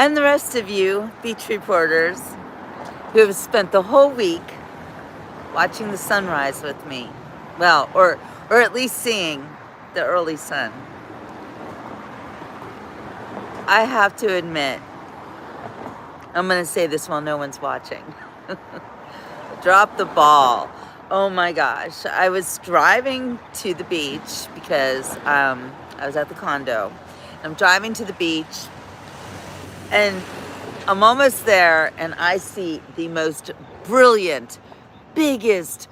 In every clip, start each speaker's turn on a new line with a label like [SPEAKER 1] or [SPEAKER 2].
[SPEAKER 1] and the rest of you beach reporters who have spent the whole week watching the sunrise with me. Well, or at least seeing the early sun. I have to admit, I'm going to say this while no one's watching. Drop the ball. Oh my gosh. I was driving to the beach because I was at the condo. I'm driving to the beach and I'm almost there and I see the most brilliant, biggest,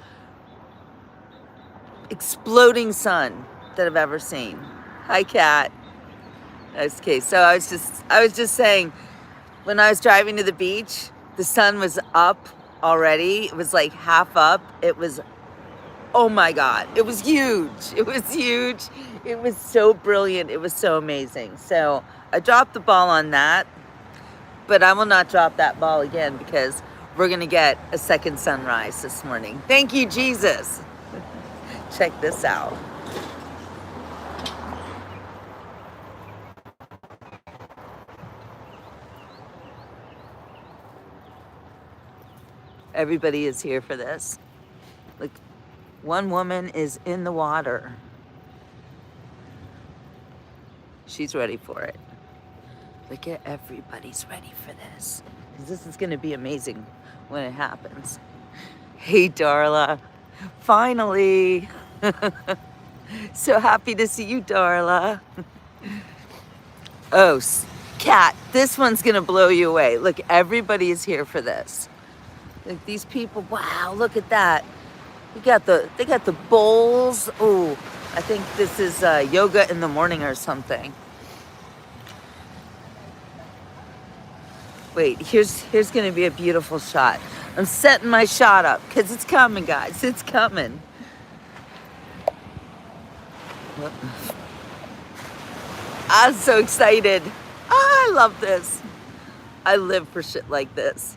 [SPEAKER 1] exploding sun that I've ever seen. Hi, Kat. Okay, so I was just saying, when I was driving to the beach, the sun was up already. It was like half up. It was, oh my God, it was huge. It was huge. It was so brilliant. It was so amazing. So I dropped the ball on that, but I will not drop that ball again because we're going to get a second sunrise this morning. Thank you, Jesus. Check this out. Everybody is here for this. Look, one woman is in the water. She's ready for it. Look at everybody's ready for this. This is going to be amazing when it happens. Hey, Darla. Finally. So happy to see you, Darla. Oh, Kat, this one's going to blow you away. Look, everybody is here for this. Like these people, wow, look at that. They got the bowls. Oh, I think this is yoga in the morning or something. Wait, here's gonna be a beautiful shot. I'm setting my shot up because it's coming, guys. It's coming. I'm so excited. I love this. I live for shit like this.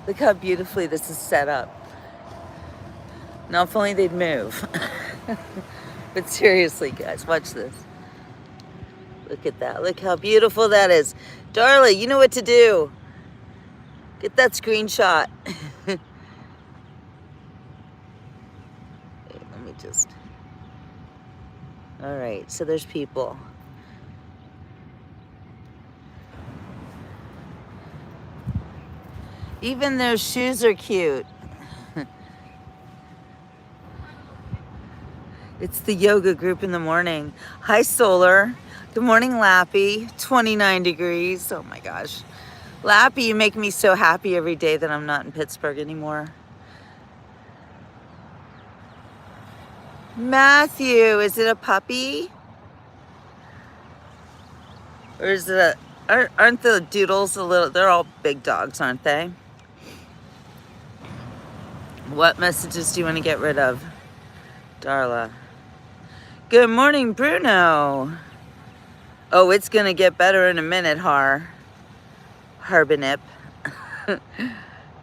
[SPEAKER 1] Look how beautifully this is set up. Now, if only they'd move. But seriously, guys, watch this. Look at that. Look how beautiful that is. Darla, you know what to do. Get that screenshot. Wait, let me just... All right, so there's people. Even their shoes are cute. It's the yoga group in the morning. Hi, Solar. Good morning, Lappy. 29 degrees. Oh my gosh. Lappy, you make me so happy every day that I'm not in Pittsburgh anymore. Matthew, is it a puppy? Or is it aren't the doodles a little, they're all big dogs, aren't they? What messages do you want to get rid of, Darla? Good morning, Bruno. Oh, it's going to get better in a minute, Harbinip.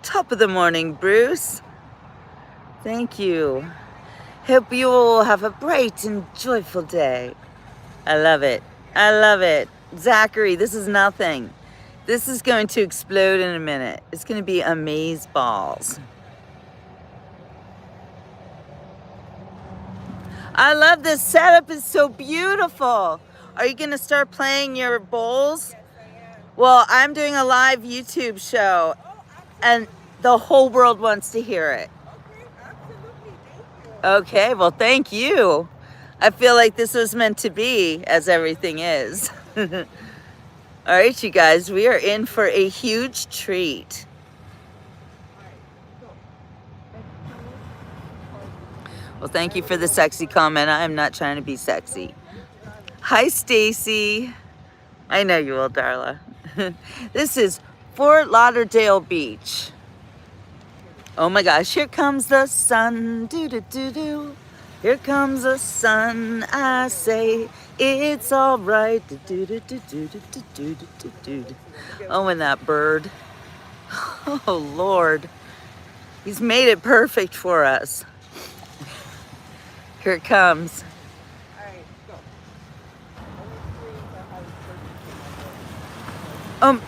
[SPEAKER 1] Top of the morning, Bruce. Thank you. Hope you all have a bright and joyful day. I love it. I love it. Zachary, this is nothing. This is going to explode in a minute. It's going to be amaze balls. I love this setup. It's so beautiful. Are you going to start playing your bowls?
[SPEAKER 2] Yes, I am.
[SPEAKER 1] Well, I'm doing a live YouTube show, and the whole world wants to hear it.
[SPEAKER 2] Okay, absolutely. Thank you.
[SPEAKER 1] Okay, well, thank you. I feel like this was meant to be, as everything is. All right, you guys, we are in for a huge treat. Well, thank you for the sexy comment. I am not trying to be sexy. Hi, Stacy. I know you will, Darla. This is Fort Lauderdale Beach. Oh my gosh, here comes the sun. Do-do-do-do. Here comes the sun. I say it's all right. Do-do-do-do-do-do-do-do-do. Oh, and that bird. Oh, Lord. He's made it perfect for us. Here it comes.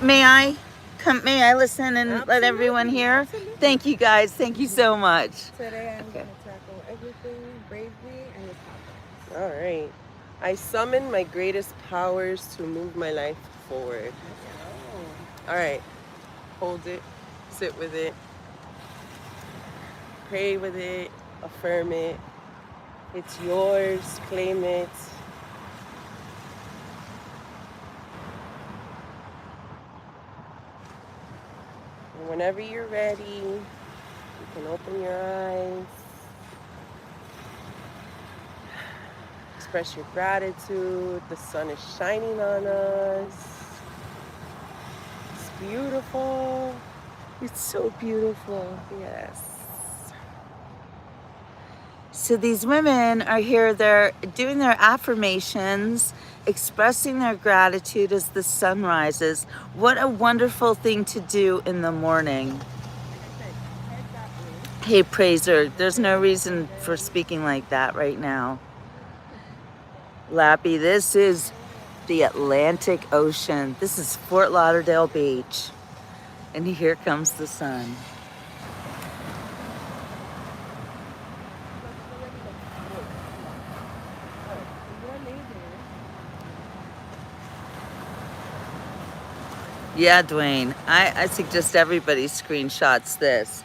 [SPEAKER 1] may I come? May I listen and let everyone
[SPEAKER 2] Absolutely,
[SPEAKER 1] hear?
[SPEAKER 2] absolutely.
[SPEAKER 1] Thank you guys. Thank you so much.
[SPEAKER 2] Today I'm
[SPEAKER 1] Okay.
[SPEAKER 2] going to tackle everything bravely and with confidence.
[SPEAKER 3] All right. I summon my greatest powers to move my life forward. All right. Hold it. Sit with it. Pray with it. Affirm it. It's yours. Claim it. And whenever you're ready, you can open your eyes. Express your gratitude. The sun is shining on us. It's beautiful.
[SPEAKER 1] It's so beautiful.
[SPEAKER 3] Yes.
[SPEAKER 1] So these women are here, they're doing their affirmations, expressing their gratitude as the sun rises. What a wonderful thing to do in the morning.
[SPEAKER 2] Like I said, head that way.
[SPEAKER 1] Hey, praiser, there's no reason for speaking like that right now. Lappy, this is the Atlantic Ocean. This is Fort Lauderdale Beach. And here comes the sun. Yeah, Dwayne, I suggest everybody screenshots this.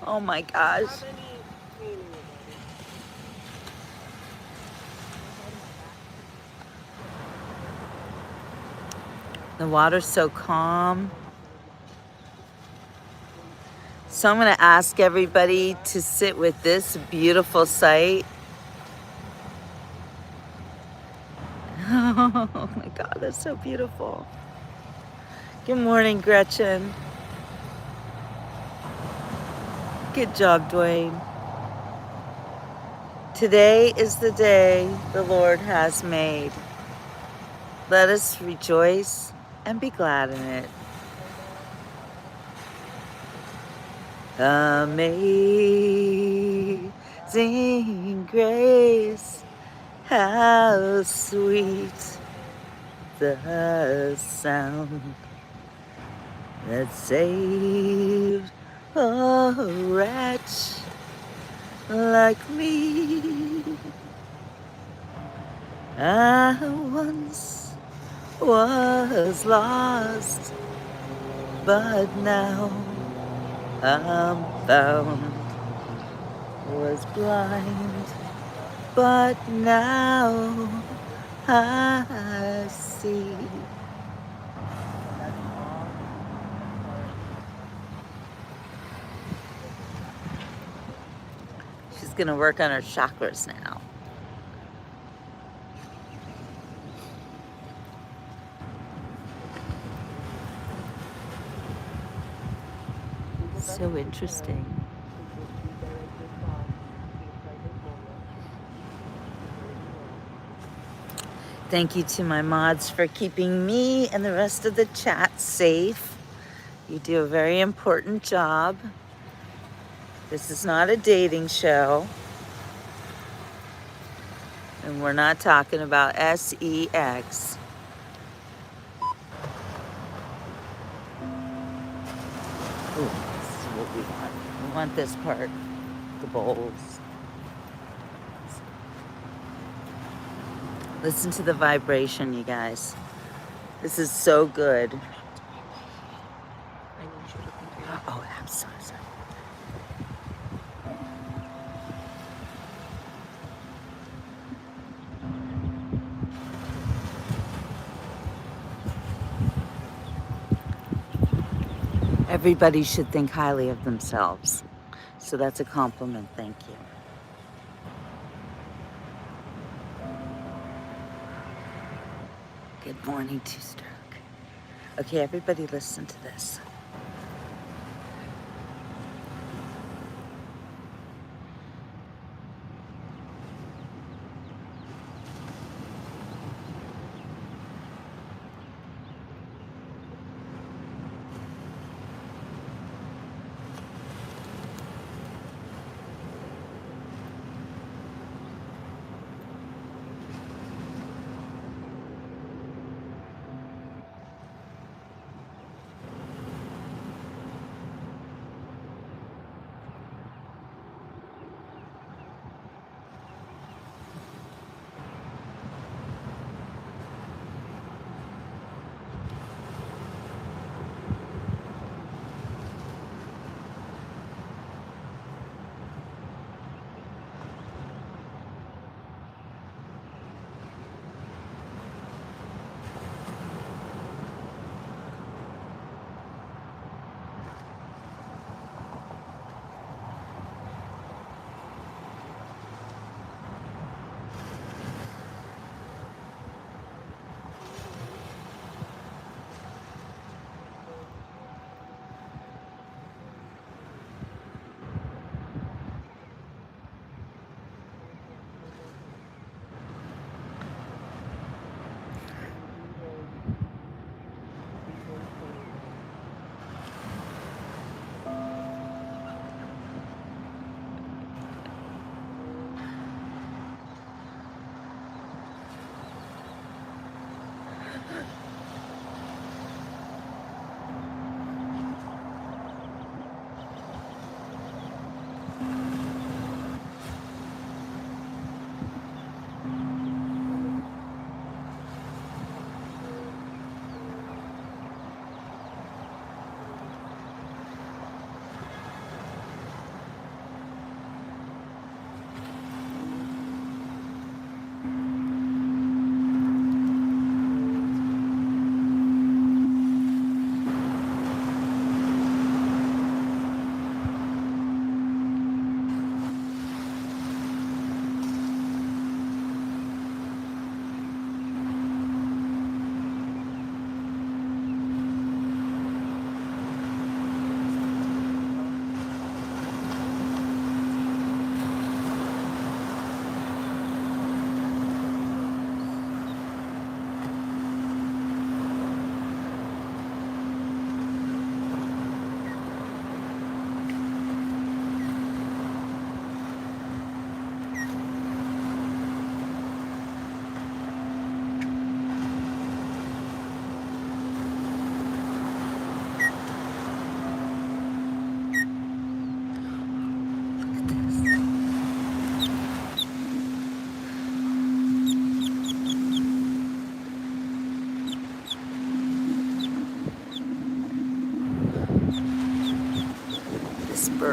[SPEAKER 1] Oh my gosh. The water's so calm. So I'm going to ask everybody to sit with this beautiful sight. Oh my God, that's so beautiful. Good morning, Gretchen. Good job, Dwayne. Today is the day the Lord has made. Let us rejoice and be glad in it. Amazing grace, how sweet the sound that saved a wretch like me. I once was lost, but now I'm found. Was blind, but now I see. She's gonna work on her chakras now. So interesting. Thank you to my mods for keeping me and the rest of the chat safe. You do a very important job. This is not a dating show. And we're not talking about sex. Ooh, this is what we want. We want this part, the bowls. Listen to the vibration, you guys. This is so good. Oh, I'm so sorry. Everybody should think highly of themselves. So that's a compliment, thank you. Good morning, Two-Stroke. Okay, everybody listen to this.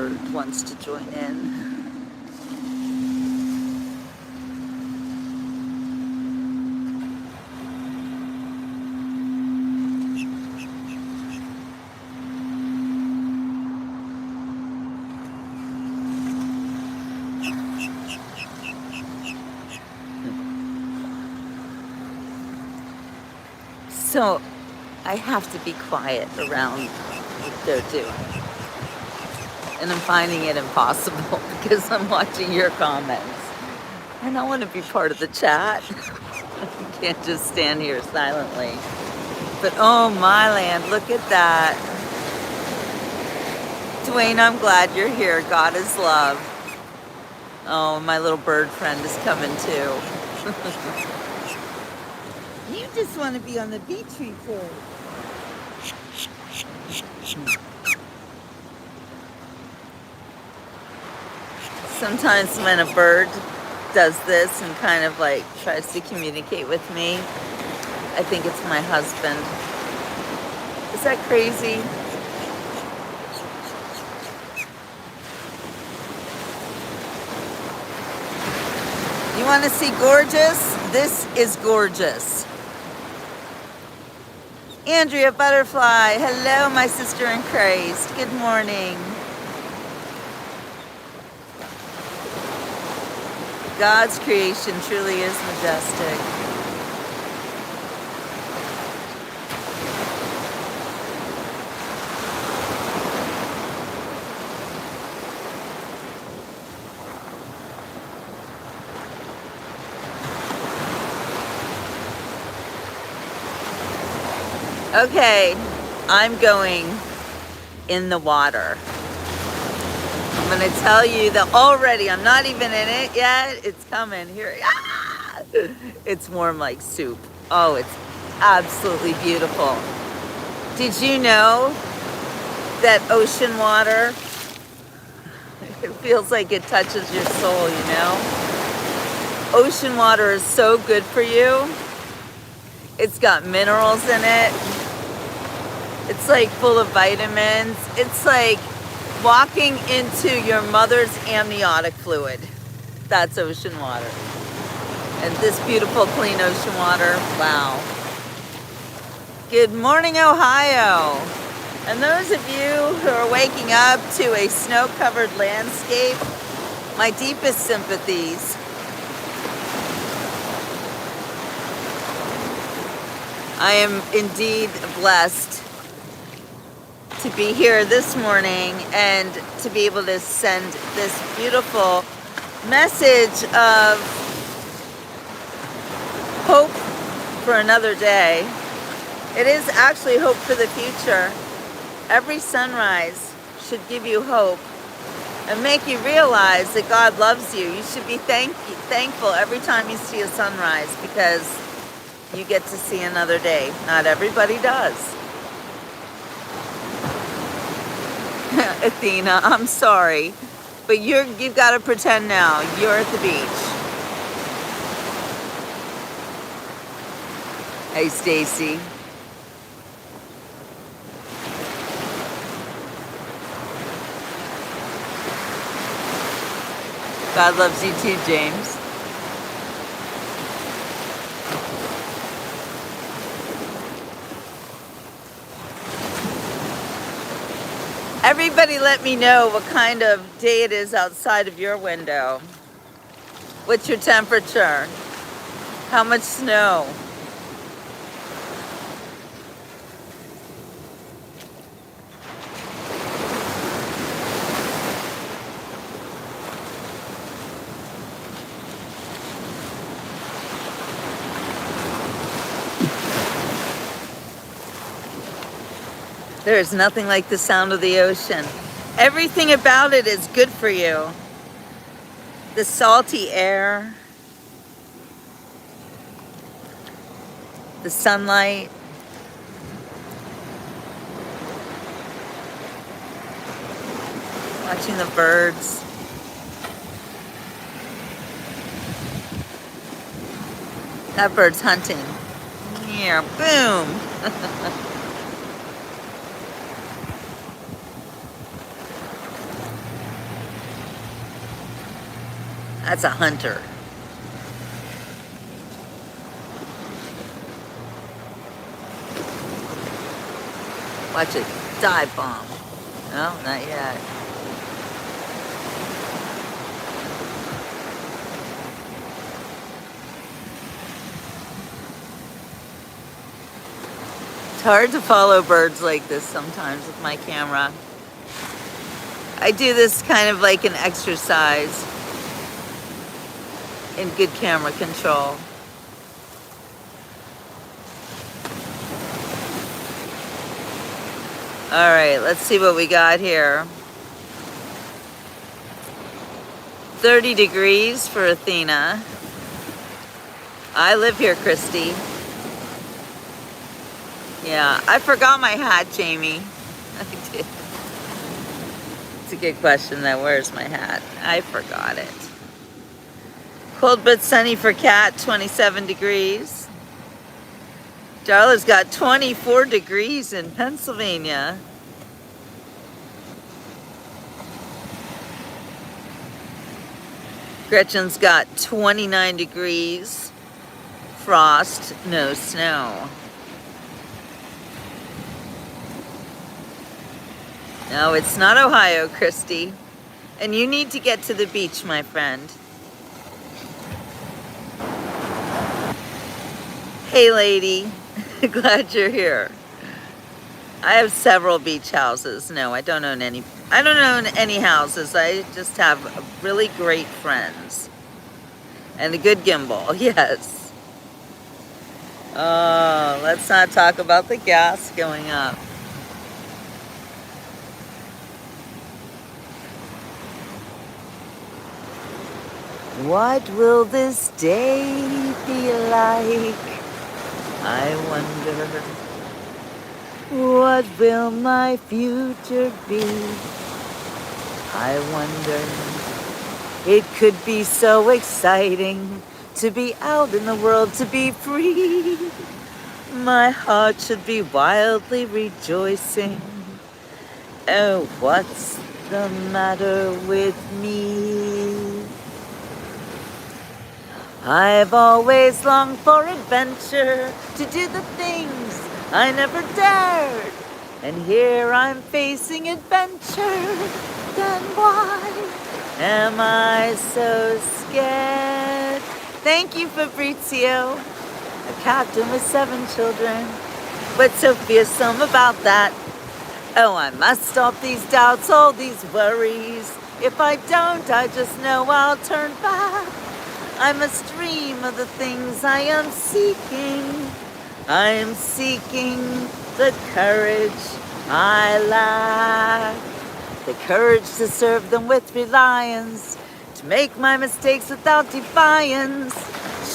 [SPEAKER 1] bird wants to join in. So I have to be quiet around what they're doing. And I'm finding it impossible because I'm watching your comments. And I want to be part of the chat. You can't just stand here silently. But oh my land, look at that. Dwayne, I'm glad you're here. God is love. Oh, my little bird friend is coming too. You just want to be on the beach report. Sometimes when a bird does this and kind of like tries to communicate with me, I think it's my husband. Is that crazy? You want to see gorgeous? This is gorgeous. Andrea Butterfly, hello my sister in Christ. Good morning. God's creation truly is majestic. Okay, I'm going in the water. I'm gonna tell you that already, I'm not even in it yet. It's coming here. Ah! It's warm like soup. Oh, it's absolutely beautiful. Did you know that ocean water, it feels like it touches your soul, you know? Ocean water is so good for you. It's got minerals in it. It's like full of vitamins. It's like walking into your mother's amniotic fluid. That's ocean water. And this beautiful clean ocean water, wow. Good morning, Ohio. And those of you who are waking up to a snow-covered landscape, my deepest sympathies. I am indeed blessed to be here this morning and to be able to send this beautiful message of hope for another day. It is actually hope for the future. Every sunrise should give you hope and make you realize that God loves you. You should be thankful every time you see a sunrise because you get to see another day. Not everybody does. Athena, I'm sorry, but you've got to pretend now you're at the beach. Hey, Stacy. God loves you too, James. Everybody let me know what kind of day it is outside of your window. What's your temperature? How much snow? There is nothing like the sound of the ocean. Everything about it is good for you. The salty air, the sunlight, watching the birds. That bird's hunting. Yeah, boom. That's a hunter. Watch it dive bomb. No, not yet. It's hard to follow birds like this sometimes with my camera. I do this kind of like an exercise in good camera control. All right, let's see what we got here. 30 degrees for Athena. I live here, Christy. Yeah, I forgot my hat, Jamie. I did. It's a good question though. Where's my hat? I forgot it. Cold but sunny for Cat, 27 degrees. Darla's got 24 degrees in Pennsylvania. Gretchen's got 29 degrees. Frost, no snow. No, it's not Ohio, Christy. And you need to get to the beach, my friend. Hey, lady. Glad you're here. I have several beach houses. No, I don't own any. I don't own any houses. I just have really great friends. And a good gimbal, yes. Oh, let's not talk about the gas going up. What will this day be like? I wonder. What will my future be? I wonder. It could be so exciting to be out in the world, to be free. My heart should be wildly rejoicing. Oh, what's the matter with me? I've always longed for adventure, to do the things I never dared. And here I'm facing adventure. Then why am I so scared? Thank you, Fabrizio. A captain with 7 children. What's so fearsome about that? Oh, I must stop these doubts, all these worries. If I don't, I just know I'll turn back. I must dream of the things I am seeking. I am seeking the courage I lack. The courage to serve them with reliance, to make my mistakes without defiance,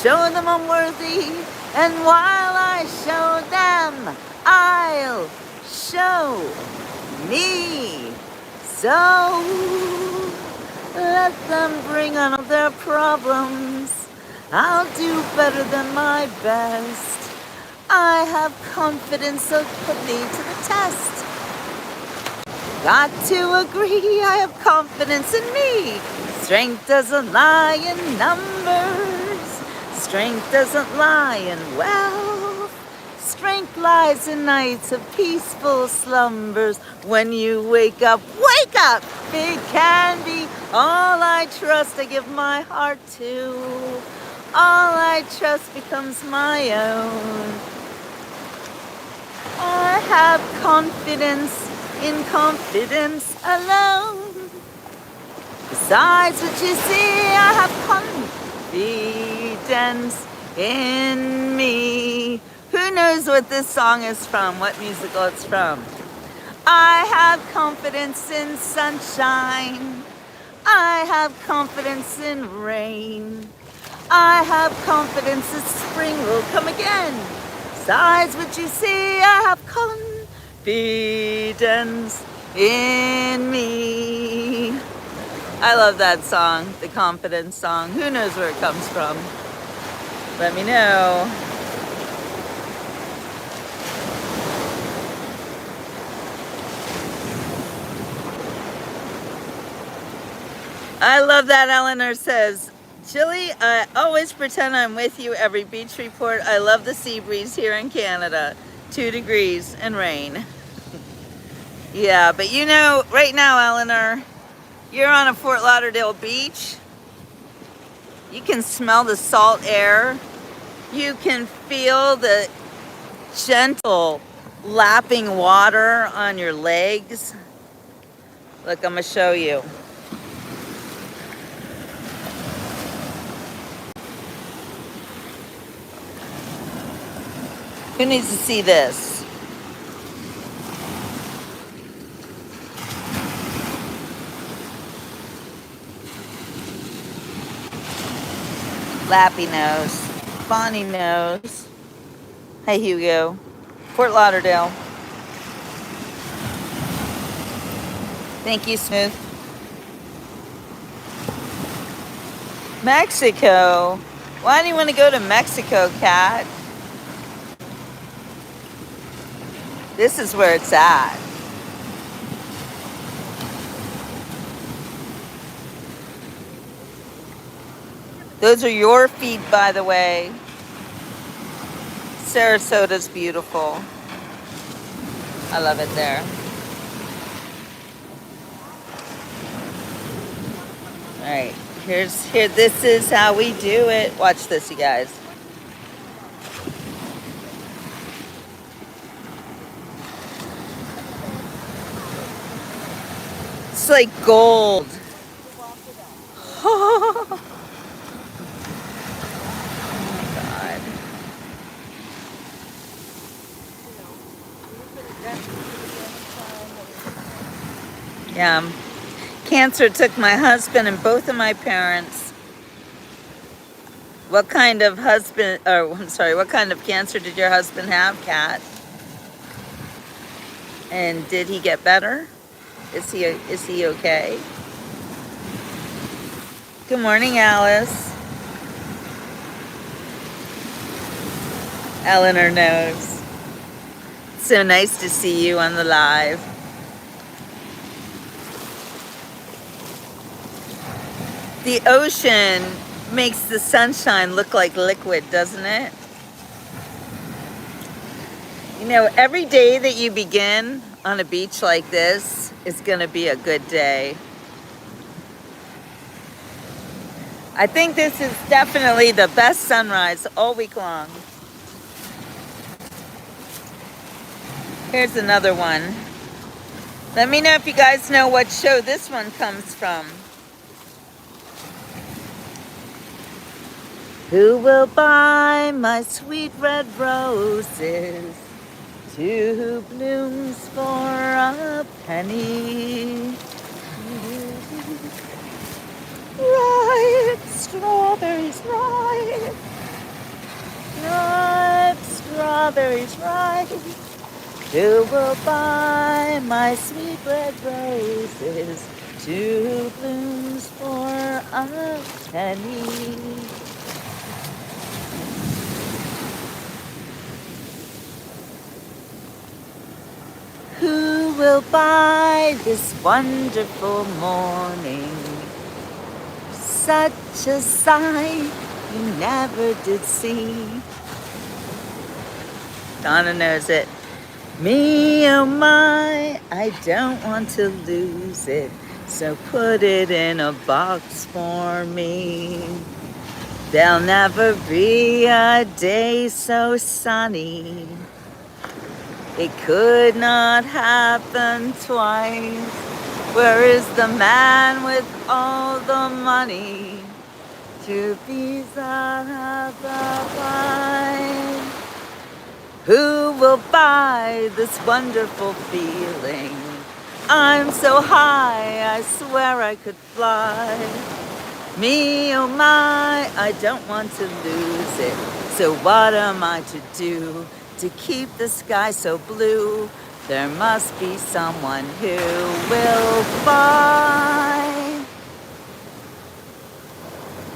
[SPEAKER 1] show them I'm worthy, and while I show them, I'll show me. So let them bring on all their problems. I'll do better than my best. I have confidence, so put me to the test. Got to agree, I have confidence in me. Strength doesn't lie in numbers. Strength doesn't lie in wealth. Strength lies in nights of peaceful slumbers. When you wake up, it can be. All I trust, I give my heart to. All I trust becomes my own. I have confidence in confidence alone. Besides what you see, I have confidence in me. Who knows what this song is from, what musical it's from? I have confidence in sunshine. I have confidence in rain. I have confidence that spring will come again. Besides what you see, I have confidence in me. I love that song, the confidence song. Who knows where it comes from? Let me know. I love that Eleanor says, Chilly, I always pretend I'm with you every beach report. I love the sea breeze here in Canada. 2 degrees and rain. Yeah, but you know, right now, Eleanor, you're on a Fort Lauderdale beach. You can smell the salt air. You can feel the gentle lapping water on your legs. Look, I'm gonna show you. Who needs to see this? Lappy knows. Bonnie knows. Hey, Hugo. Fort Lauderdale. Thank you, Smooth. Mexico. Why do you want to go to Mexico, Kat? This is where it's at. Those are your feet, by the way. Sarasota's beautiful. I love it there. All right, this is how we do it. Watch this, you guys. It's like gold. Oh my God. Yeah. Cancer took my husband and both of my parents. What kind of what kind of cancer did your husband have, Kat? And did he get better? Is he okay? Good morning, Alice. Eleanor knows. So nice to see you on the live. The ocean makes the sunshine look like liquid, doesn't it? You know, every day that you begin on a beach like this is going to be a good day. I think this is definitely the best sunrise all week long. Here's another one. Let me know if you guys know what show this one comes from. Who will buy my sweet red roses? 2 blooms for a penny. Ripe strawberries, ripe. Ripe strawberries, ripe. Who will buy my sweet red roses? 2 blooms for a penny. Who will buy this wonderful morning? Such a sight you never did see. Donna knows it. Me, oh my, I don't want to lose it, so put it in a box for me. There'll never be a day so sunny. It could not happen twice. Where is the man with all the money to be the price? Who will buy this wonderful feeling? I'm so high, I swear I could fly. Me, oh my, I don't want to lose it. So what am I to do to keep the sky so blue? There must be someone who will buy.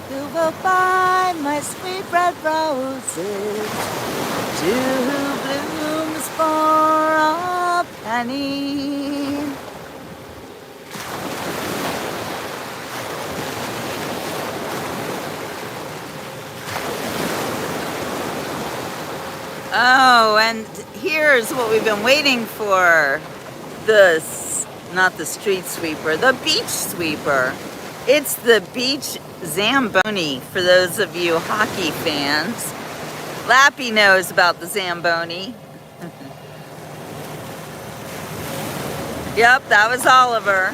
[SPEAKER 1] Who will buy my sweet red roses? 2 blooms for a penny. Oh, and here's what we've been waiting for. Not the street sweeper, the beach sweeper. It's the beach Zamboni for those of you hockey fans. Lappy knows about the Zamboni. Yep, that was Oliver.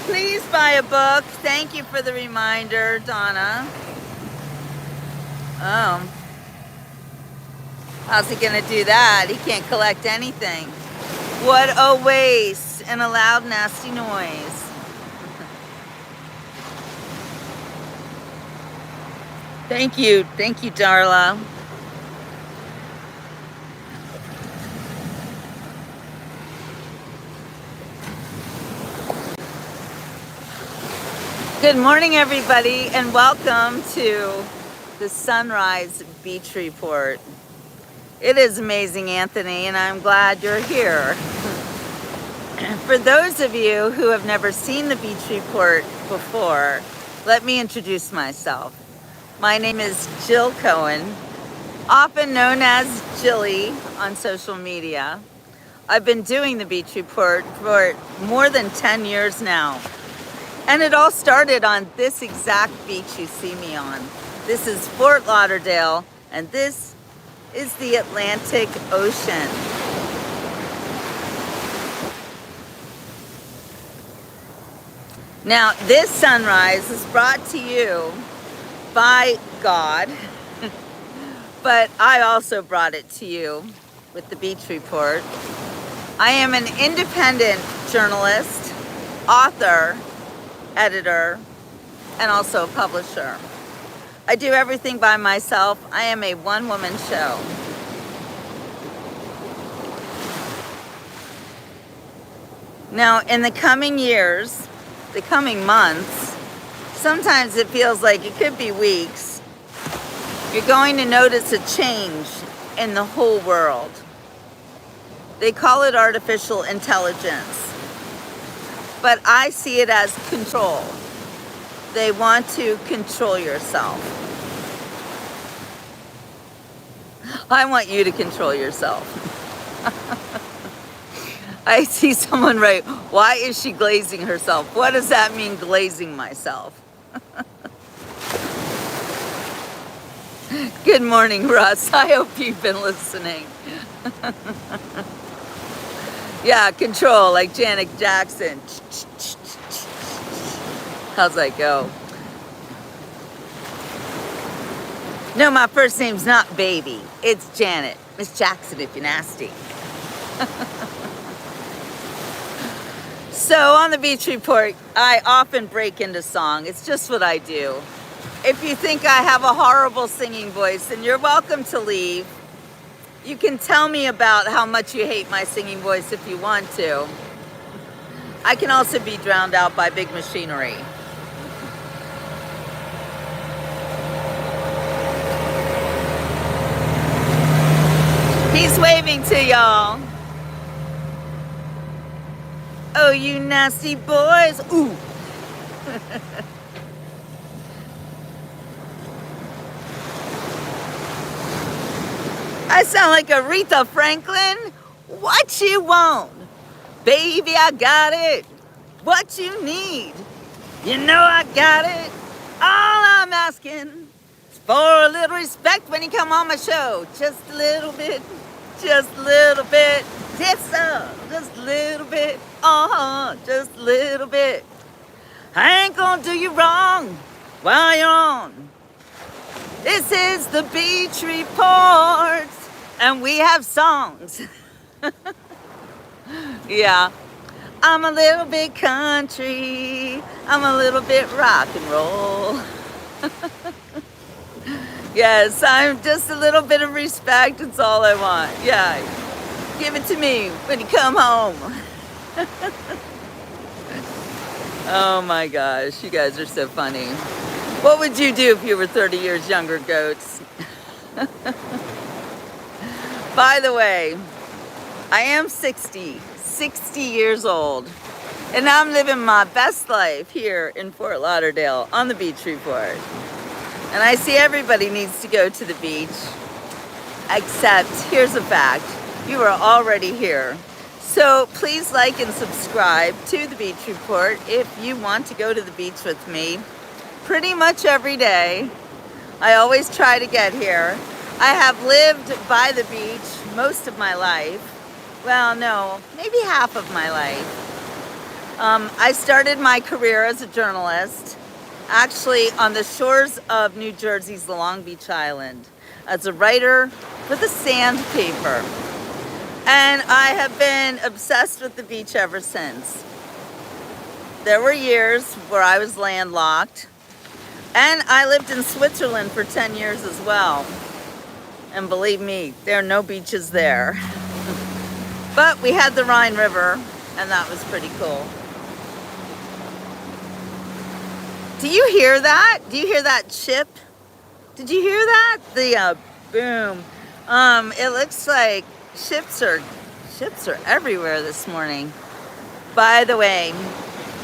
[SPEAKER 1] Please buy a book. Thank you for the reminder, Donna. Oh. How's he gonna do that? He can't collect anything. What a waste and a loud, nasty noise. Thank you, Darla. Good morning, everybody, and welcome to the Sunrise Beach Report. It is amazing, Anthony, and I'm glad you're here. For those of you who have never seen the Beach Report before, let me introduce myself. My name is Jill Cohen, often known as Jilly on social media. I've been doing the Beach Report for more than 10 years now. And it all started on this exact beach you see me on. This is Fort Lauderdale, and this is the Atlantic Ocean. Now, this sunrise is brought to you by God, but I also brought it to you with the Beach Report. I am an independent journalist, author, editor, and also a publisher. I do everything by myself. I am a one-woman show. Now, in the coming years, the coming months, sometimes it feels like it could be weeks, you're going to notice a change in the whole world. They call it artificial intelligence. But I see it as control. They want to control yourself. I want you to control yourself. I see someone write, why is she glazing herself? What does that mean, glazing myself? Good morning, Russ. I hope you've been listening. Yeah, control, like Janet Jackson. How's that go? No, my first name's not Baby. It's Janet. Miss Jackson, if you're nasty. So on the Beach Report, I often break into song. It's just what I do. If you think I have a horrible singing voice, then you're welcome to leave. You can tell me about how much you hate my singing voice if you want to. I can also be drowned out by big machinery. He's waving to y'all. Oh, you nasty boys. Ooh. I sound like Aretha Franklin. What you want? Baby, I got it. What you need? You know I got it. All I'm asking is for a little respect when you come on my show. Just a little bit. Just a little bit. Yes, sir. Just a little bit. Just a little bit. I ain't gonna do you wrong while you're on. This is the Beach Report. And we have songs. Yeah. I'm a little bit country. I'm a little bit rock and roll. Yes, I'm just a little bit of respect. It's all I want. Yeah. Give it to me when you come home. Oh my gosh. You guys are so funny. What would you do if you were 30 years younger, goats? By the way, I am 60 years old, and I'm living my best life here in Fort Lauderdale on the Beach Report. And I see everybody needs to go to the beach. Except, here's a fact, you are already here. So please like and subscribe to The Beach Report if you want to go to the beach with me pretty much every day. I always try to get here. I have lived by the beach most of my life. Well, no, maybe half of my life. I started my career as a journalist, actually on the shores of New Jersey's Long Beach Island, as a writer with a sandpaper. And I have been obsessed with the beach ever since. There were years where I was landlocked, and I lived in Switzerland for 10 years as well. And believe me, there are no beaches there. But we had the Rhine River, and that was pretty cool. Do you hear that? Do you hear that chip? Did you hear that? The boom. It looks like ships are everywhere this morning. By the way,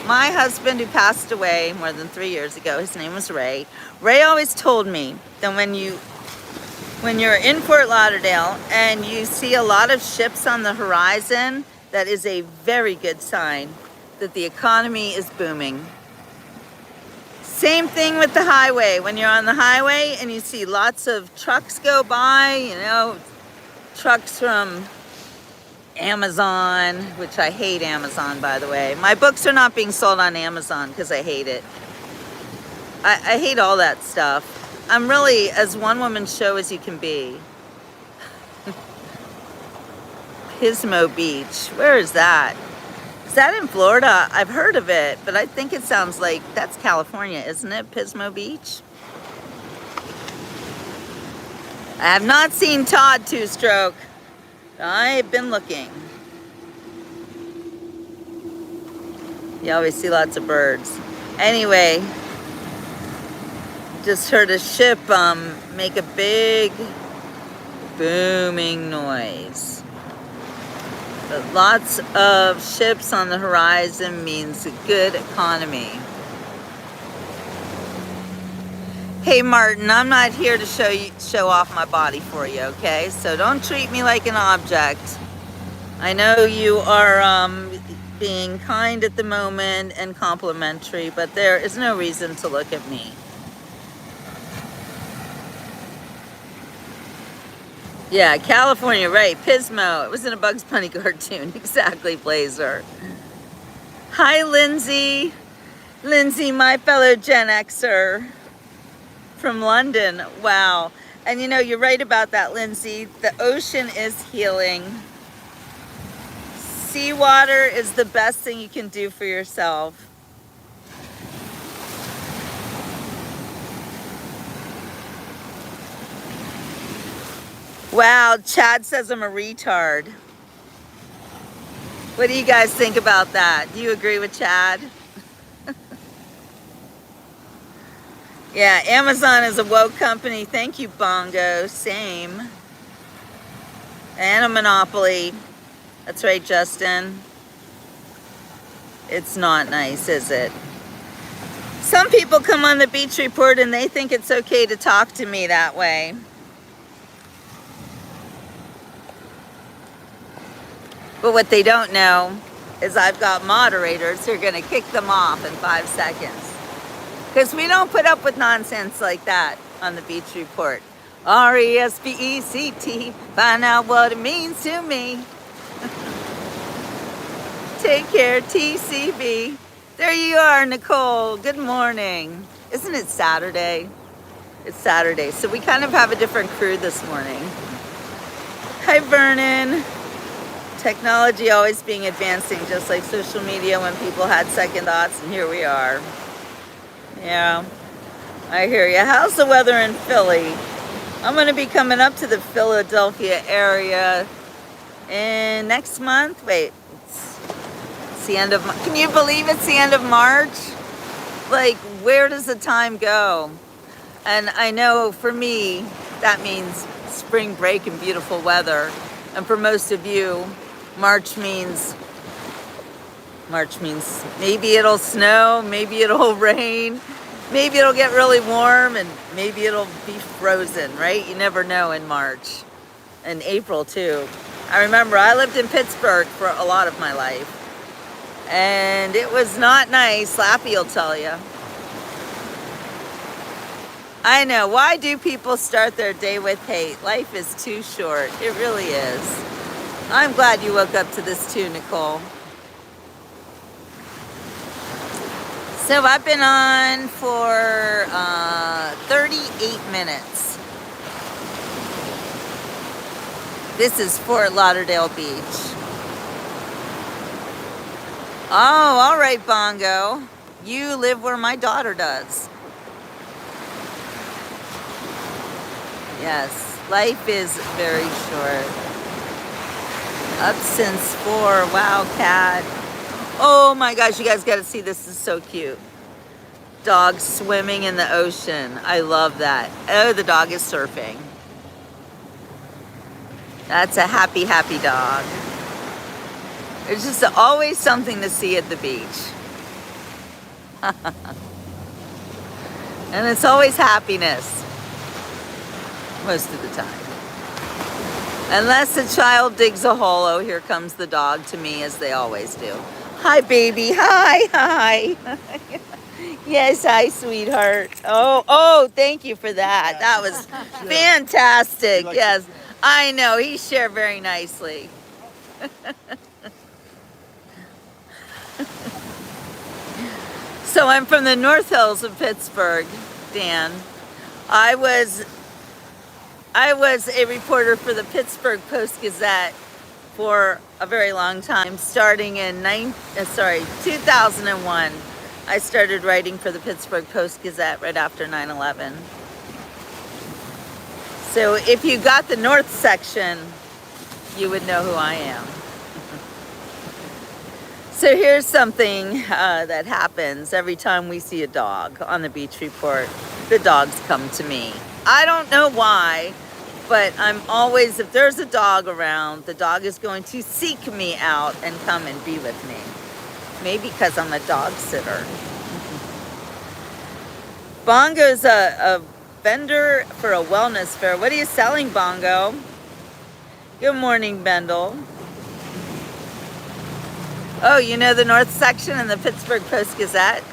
[SPEAKER 1] my husband, who passed away more than 3 years ago, his name was Ray. Ray always told me that when you're in Fort Lauderdale and you see a lot of ships on the horizon, that is a very good sign that the economy is booming. Same thing with the highway. When you're on the highway and you see lots of trucks go by, you know, trucks from Amazon, which I hate Amazon, by the way. My books are not being sold on Amazon because I hate it. I hate all that stuff. I'm really as one woman show as you can be. Pismo Beach. Where is that? Is that in Florida? I've heard of it, but I think it sounds like that's California, isn't it? Pismo Beach? I have not seen Todd two-stroke. I've been looking. You always see lots of birds. Anyway, just heard a ship make a big booming noise. But lots of ships on the horizon means a good economy. Hey Martin, I'm not here to show off my body for you, okay? So don't treat me like an object. I know you are being kind at the moment and complimentary, but there is no reason to look at me. Yeah, California, right, Pismo. It was in a Bugs Bunny cartoon. Exactly, Blazer. Hi, Lindsay. Lindsay, my fellow Gen Xer from London. Wow. And you know, you're right about that, Lindsay. The ocean is healing. Seawater is the best thing you can do for yourself. Wow, Chad says I'm a retard. What do you guys think about that? Do you agree with Chad? Yeah, Amazon is a woke company. Thank you, Bongo. Same. And a monopoly. That's right, Justin. It's not nice, is it? Some people come on the Beach Report and they think it's okay to talk to me that way. But what they don't know is I've got moderators who are going to kick them off in 5 seconds. Because we don't put up with nonsense like that on the Beach Report. RESPECT, find out what it means to me. Take care, TCB. There you are, Nicole. Good morning. Isn't it Saturday? It's Saturday, so we kind of have a different crew this morning. Hi, Vernon. Technology always being advancing, just like social media when people had second thoughts, and here we are. Yeah, I hear you. How's the weather in Philly? I'm going to be coming up to the Philadelphia area in next month. Wait, it's the end of, can you believe it's the end of March? Like, where does the time go? And I know for me, that means spring break and beautiful weather. And for most of you, March means maybe it'll snow, maybe it'll rain, maybe it'll get really warm, and maybe it'll be frozen, right? You never know in March. in April too. I remember I lived in Pittsburgh for a lot of my life. And it was not nice. Slappy will tell you. I know. Why do people start their day with hate? Life is too short. It really is. I'm glad you woke up to this too, Nicole. So I've been on for 38 minutes. This is Fort Lauderdale Beach. Oh, all right, Bongo. You live where my daughter does. Yes, life is very short. Up since 4. Wow, cat. Oh my gosh, you guys got to see this. This is so cute. Dog swimming in the ocean. I love that. Oh, the dog is surfing. That's a happy, happy dog. There's just always something to see at the beach. And it's always happiness. Most of the time. Unless a child digs a hole, oh, here comes the dog to me, as they always do. Hi, baby. Hi. Yes, hi, sweetheart. Oh, thank you for that. That was fantastic. Yes, I know. He shared very nicely. So I'm from the North Hills of Pittsburgh, Dan. I was a reporter for the Pittsburgh Post-Gazette for a very long time, starting in 2001. I started writing for the Pittsburgh Post-Gazette right after 9/11. So if you got the North section, you would know who I am. So here's something that happens every time we see a dog on the beach report. The dogs come to me. I don't know why, but I'm always, if there's a dog around, the dog is going to seek me out and come and be with me. Maybe because I'm a dog sitter. Bongo's a vendor for a wellness fair. What are you selling, Bongo? Good morning, Bendel. Oh, you know the North section in the Pittsburgh Post-Gazette?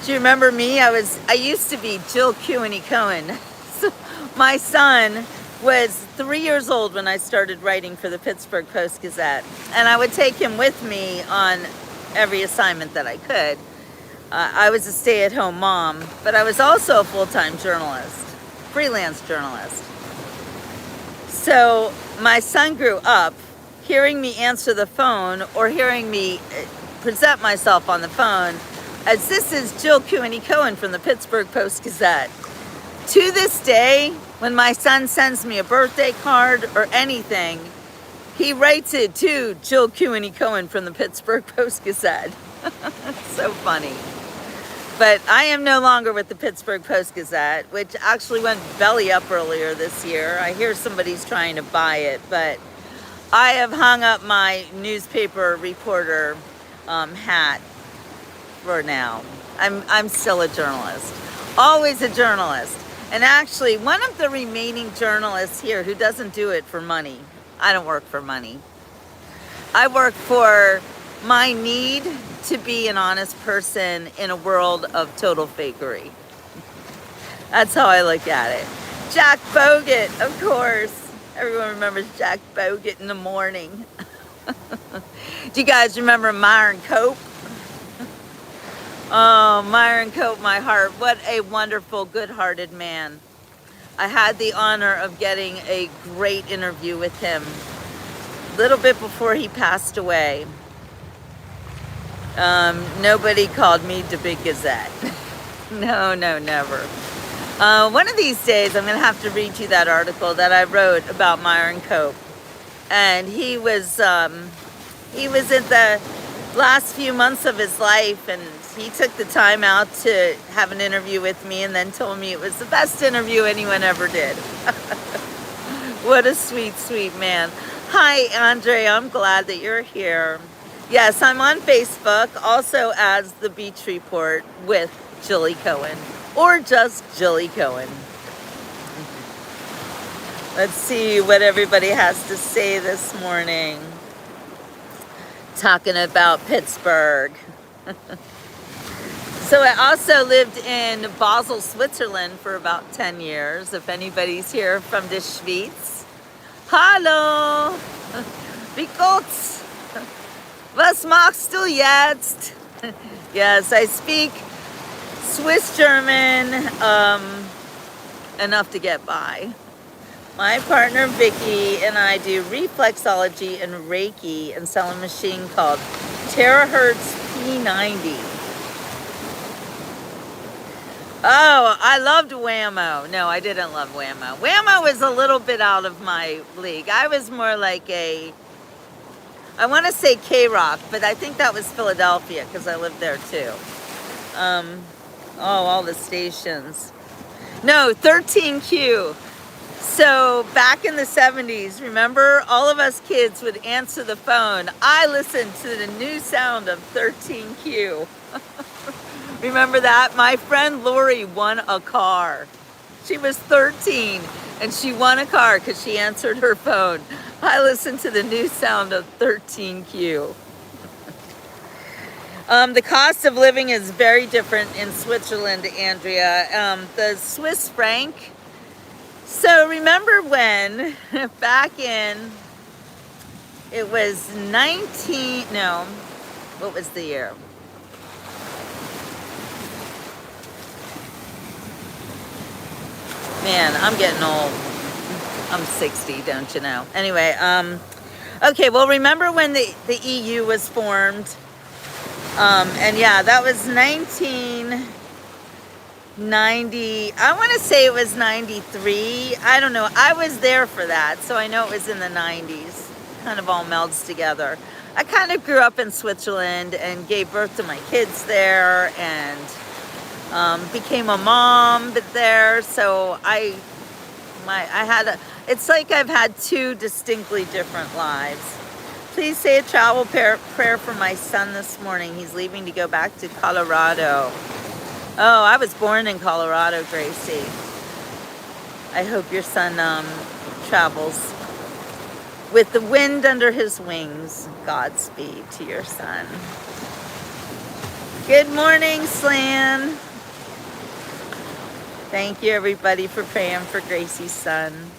[SPEAKER 1] Do you remember me? I used to be Jill Keweny Cohen. So my son was 3 years old when I started writing for the Pittsburgh Post-Gazette. And I would take him with me on every assignment that I could. I was a stay-at-home mom, but I was also a full-time journalist, freelance journalist. So my son grew up hearing me answer the phone or hearing me present myself on the phone as, this is Jill Keweny Cohen from the Pittsburgh Post-Gazette. To this day, when my son sends me a birthday card or anything, he writes it to Jill Keweny Cohen from the Pittsburgh Post-Gazette. So funny. But I am no longer with the Pittsburgh Post-Gazette, which actually went belly up earlier this year. I hear somebody's trying to buy it, but I have hung up my newspaper reporter hat for now. I'm still a journalist, always a journalist. And actually, one of the remaining journalists here who doesn't do it for money. I don't work for money. I work for my need to be an honest person in a world of total fakery. That's how I look at it. Jack Bogut, of course. Everyone remembers Jack Bogut in the morning. Do you guys remember Myron Cope? Oh, Myron Cope, my heart. What a wonderful, good-hearted man. I had the honor of getting a great interview with him a little bit before he passed away. Nobody called me the Big Gazette. No, never. One of these days, I'm going to have to read you that article that I wrote about Myron Cope. And he was in the last few months of his life, and he took the time out to have an interview with me and then told me it was the best interview anyone ever did. What a sweet, sweet man. Hi, Andre. I'm glad that you're here. Yes, I'm on Facebook, also as The Beach Report with Jilly Cohen, or just Jilly Cohen. Let's see what everybody has to say this morning. Talking about Pittsburgh. So I also lived in Basel, Switzerland for about 10 years. If anybody's here from the Schweiz. Hallo! Wie geht's? Was machst du jetzt? Yes, I speak Swiss German enough to get by. My partner Vicky and I do reflexology and Reiki and sell a machine called Terahertz P90. Oh, I loved Whammo. No, I didn't love Whammo. Whammo was a little bit out of my league. I was more like I want to say K-Rock, but I think that was Philadelphia because I lived there too. All the stations. No, 13Q. So back in the 70s, remember, all of us kids would answer the phone. I listened to the new sound of 13Q. Remember that? My friend Lori won a car. She was 13 and she won a car because she answered her phone. I listened to the new sound of 13Q. The cost of living is very different in Switzerland, Andrea. The Swiss franc. So remember when back in, it was what was the year? Man, I'm getting old. I'm 60, don't you know? Anyway, okay, well, remember when the EU was formed? And yeah, that was 1990. I want to say it was 93. I don't know. I was there for that, so I know it was in the 90s. Kind of all melds together. I kind of grew up in Switzerland and gave birth to my kids there and became a mom there. So it's like I've had two distinctly different lives. Please say a travel prayer for my son this morning. He's leaving to go back to Colorado. Oh, I was born in Colorado, Gracie. I hope your son travels with the wind under his wings. Godspeed to your son. Good morning, Slan. Thank you, everybody, for praying for Gracie's son.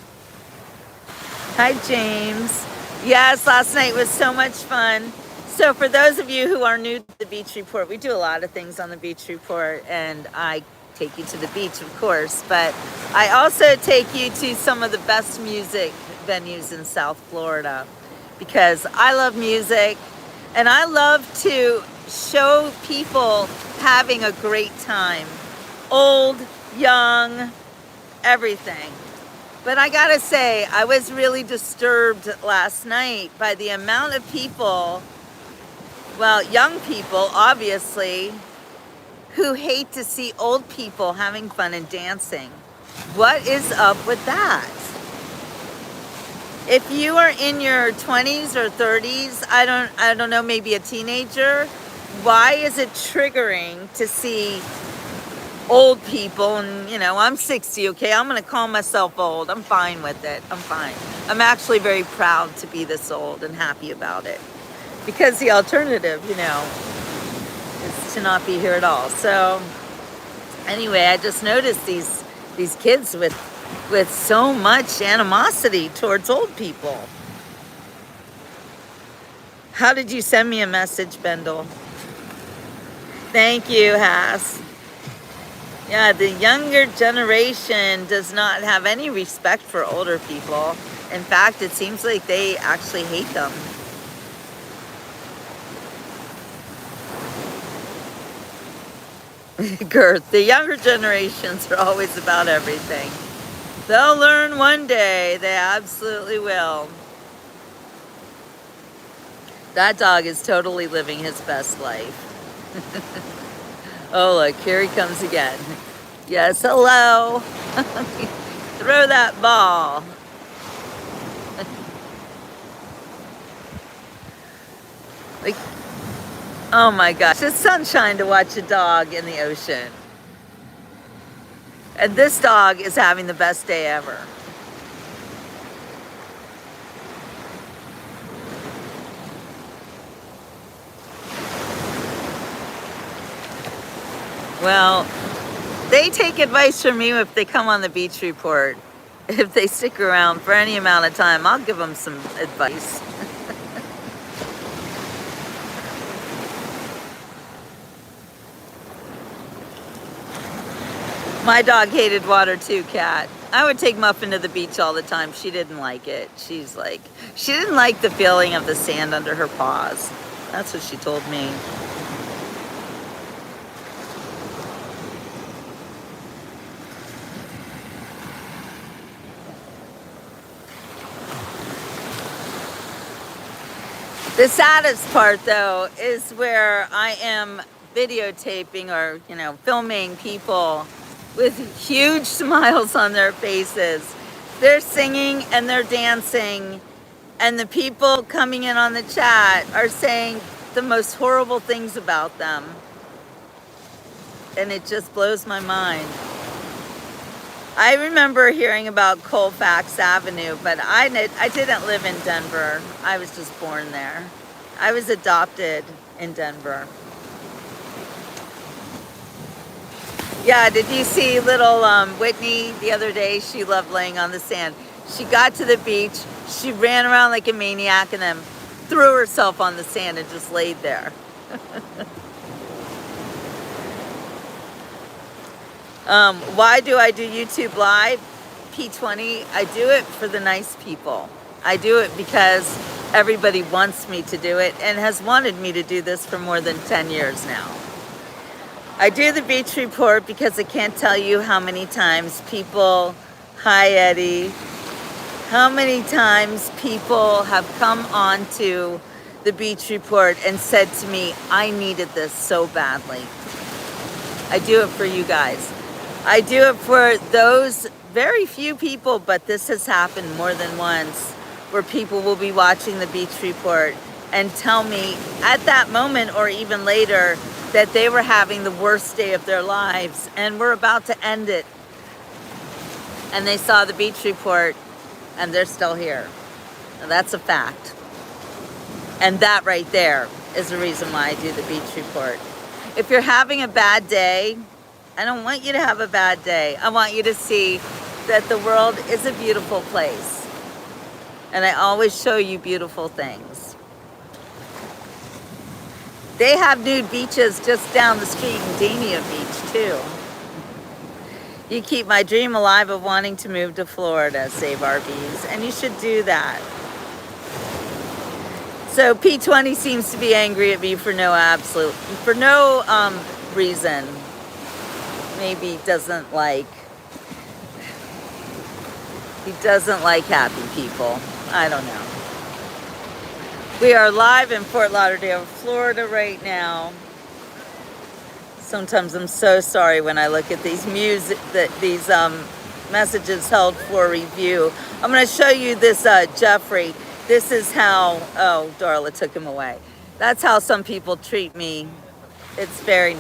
[SPEAKER 1] Hi, James. Yes, last night was so much fun. So for those of you who are new to the Beach Report, we do a lot of things on the Beach Report, and I take you to the beach, of course, but I also take you to some of the best music venues in South Florida because I love music, and I love to show people having a great time. Old, young, everything. But I gotta say, I was really disturbed last night by the amount of people, well, young people, obviously, who hate to see old people having fun and dancing. What is up with that? If you are in your 20s or 30s, I don't know, maybe a teenager, why is it triggering to see old people? And I'm 60, okay? I'm gonna call myself old. I'm fine with it. I'm fine. I'm actually very proud to be this old and happy about it. Because the alternative, is to not be here at all. So anyway, I just noticed these kids with so much animosity towards old people. How did you send me a message, Bendel? Thank you, Haas. Yeah, the younger generation does not have any respect for older people. In fact, it seems like they actually hate them. Girth, the younger generations are always about everything. They'll learn one day. They absolutely will. That dog is totally living his best life. Oh, look, here he comes again. Yes, hello. Throw that ball. Like, oh my gosh, it's sunshine to watch a dog in the ocean. And this dog is having the best day ever. Well, they take advice from me if they come on the beach report. If they stick around for any amount of time, I'll give them some advice. My dog hated water too, Kat. I would take Muffin to the beach all the time. She didn't like it. She didn't like the feeling of the sand under her paws. That's what she told me. The saddest part, though, is where I am videotaping or, filming people with huge smiles on their faces. They're singing and they're dancing, and the people coming in on the chat are saying the most horrible things about them. And it just blows my mind. I remember hearing about Colfax Avenue, but I didn't live in Denver. I was just born there. I was adopted in Denver. Yeah, did you see little Whitney the other day? She loved laying on the sand. She got to the beach, she ran around like a maniac and then threw herself on the sand and just laid there. Why do I do YouTube Live? P20, I do it for the nice people. I do it because everybody wants me to do it and has wanted me to do this for more than 10 years now. I do the beach report because I can't tell you how many times people, hi Eddie, how many times people have come on to the beach report and said to me, I needed this so badly. I do it for you guys. I do it for those very few people, but this has happened more than once, where people will be watching the beach report and tell me at that moment or even later that they were having the worst day of their lives and we're about to end it. And they saw the beach report and they're still here. Now, that's a fact. And that right there is the reason why I do the beach report. If you're having a bad day, I don't want you to have a bad day. I want you to see that the world is a beautiful place. And I always show you beautiful things. They have nude beaches just down the street in Dania Beach, too. You keep my dream alive of wanting to move to Florida, Save RVs, and you should do that. So P20 seems to be angry at me for no reason. Maybe he doesn't like happy people. I don't know. We are live in Fort Lauderdale, Florida right now. Sometimes I'm so sorry when I look at these messages held for review. I'm going to show you this Jeffrey. This is how, oh, Darla took him away. That's how some people treat me. It's very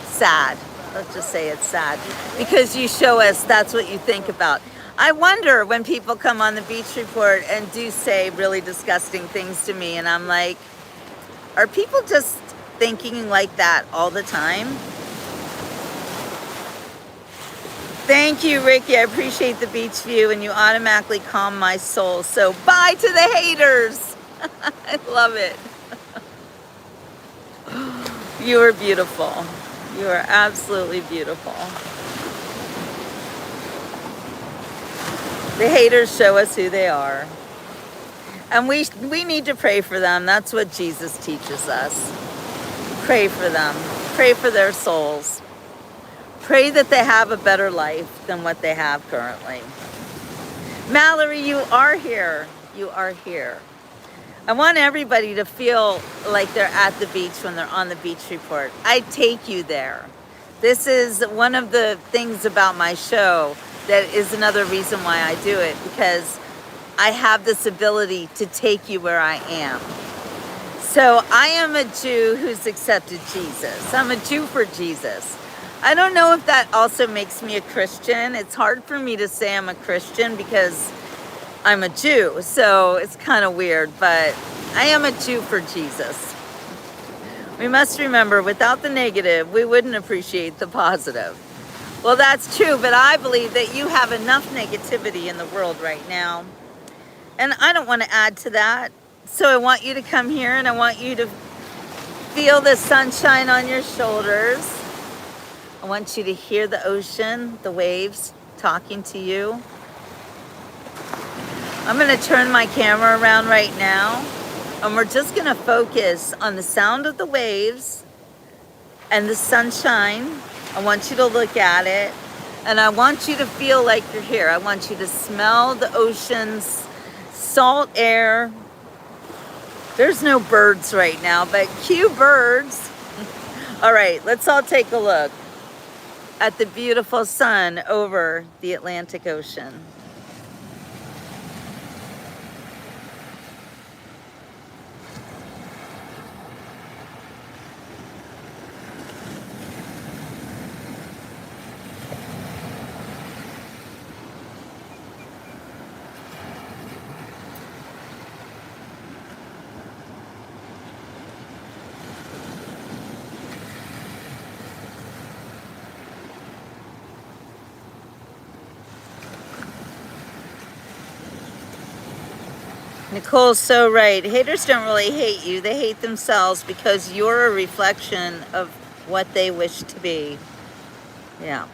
[SPEAKER 1] sad. Let's just say it's sad. Because you show us that's what you think about. I wonder when people come on the beach report and do say really disgusting things to me, and I'm like, are people just thinking like that all the time? Thank you, Ricky. I appreciate the beach view, and you automatically calm my soul. So bye to the haters. I love it. You are beautiful. You are absolutely beautiful. The haters show us who they are. And we need to pray for them. That's what Jesus teaches us. Pray for them. Pray for their souls. Pray that they have a better life than what they have currently. Mallory, you are here. You are here. I want everybody to feel like they're at the beach when they're on the beach report. I take you there. This is one of the things about my show that is another reason why I do it, because I have this ability to take you where I am. So I am a Jew who's accepted Jesus. I'm a Jew for Jesus. I don't know if that also makes me a Christian. It's hard for me to say I'm a Christian because I'm a Jew, so it's kind of weird, but I am a Jew for Jesus. We must remember, without the negative, we wouldn't appreciate the positive. Well, that's true, but I believe that you have enough negativity in the world right now. And I don't want to add to that. So I want you to come here and I want you to feel the sunshine on your shoulders. I want you to hear the ocean, the waves talking to you. I'm going to turn my camera around right now. And we're just going to focus on the sound of the waves and the sunshine. I want you to look at it. And I want you to feel like you're here. I want you to smell the ocean's salt air. There's no birds right now, but cue birds. All right, let's all take a look at the beautiful sun over the Atlantic Ocean. Nicole's so right. Haters don't really hate you. They hate themselves because you're a reflection of what they wish to be. Yeah.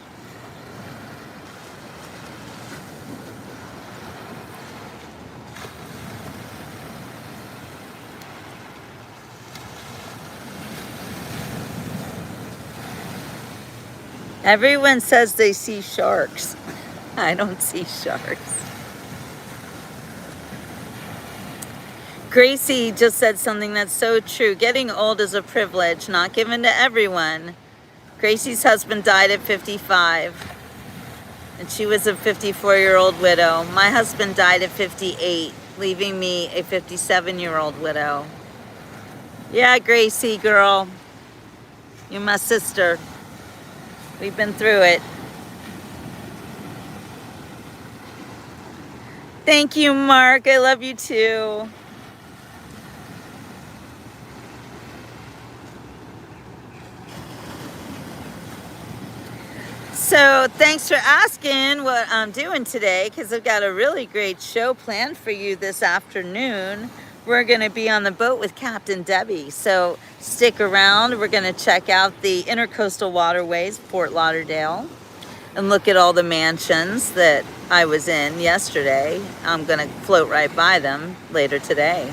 [SPEAKER 1] Everyone says they see sharks. I don't see sharks. Gracie just said something that's so true. Getting old is a privilege, not given to everyone. Gracie's husband died at 55, and she was a 54-year-old widow. My husband died at 58, leaving me a 57-year-old widow. Yeah, Gracie, girl. You're my sister. We've been through it. Thank you, Mark. I love you too. So thanks for asking what I'm doing today, because I've got a really great show planned for you this afternoon. We're going to be on the boat with Captain Debbie, so stick around. We're going to check out the Intercoastal Waterways, Fort Lauderdale, and look at all the mansions that I was in yesterday. I'm going to float right by them later today.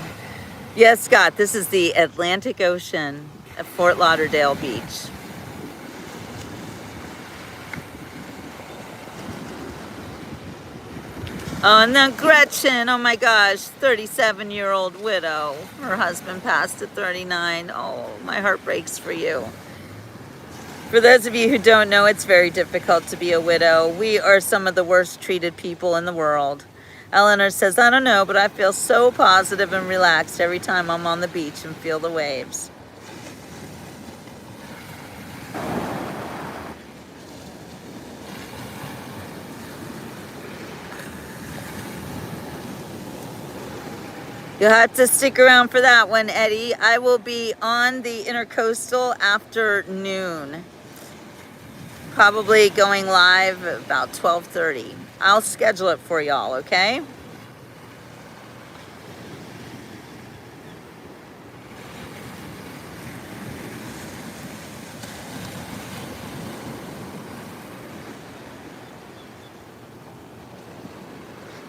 [SPEAKER 1] Yes, Scott, this is the Atlantic Ocean at Fort Lauderdale Beach. Oh, and then Gretchen, oh my gosh, 37-year-old widow. Her husband passed at 39. Oh, my heart breaks for you. For those of you who don't know, it's very difficult to be a widow. We are some of the worst treated people in the world. Eleanor says, I don't know, but I feel so positive and relaxed every time I'm on the beach and feel the waves. You'll have to stick around for that one, Eddie. I will be on the Intercoastal after noon. Probably going live about 12:30. I'll schedule it for y'all, okay?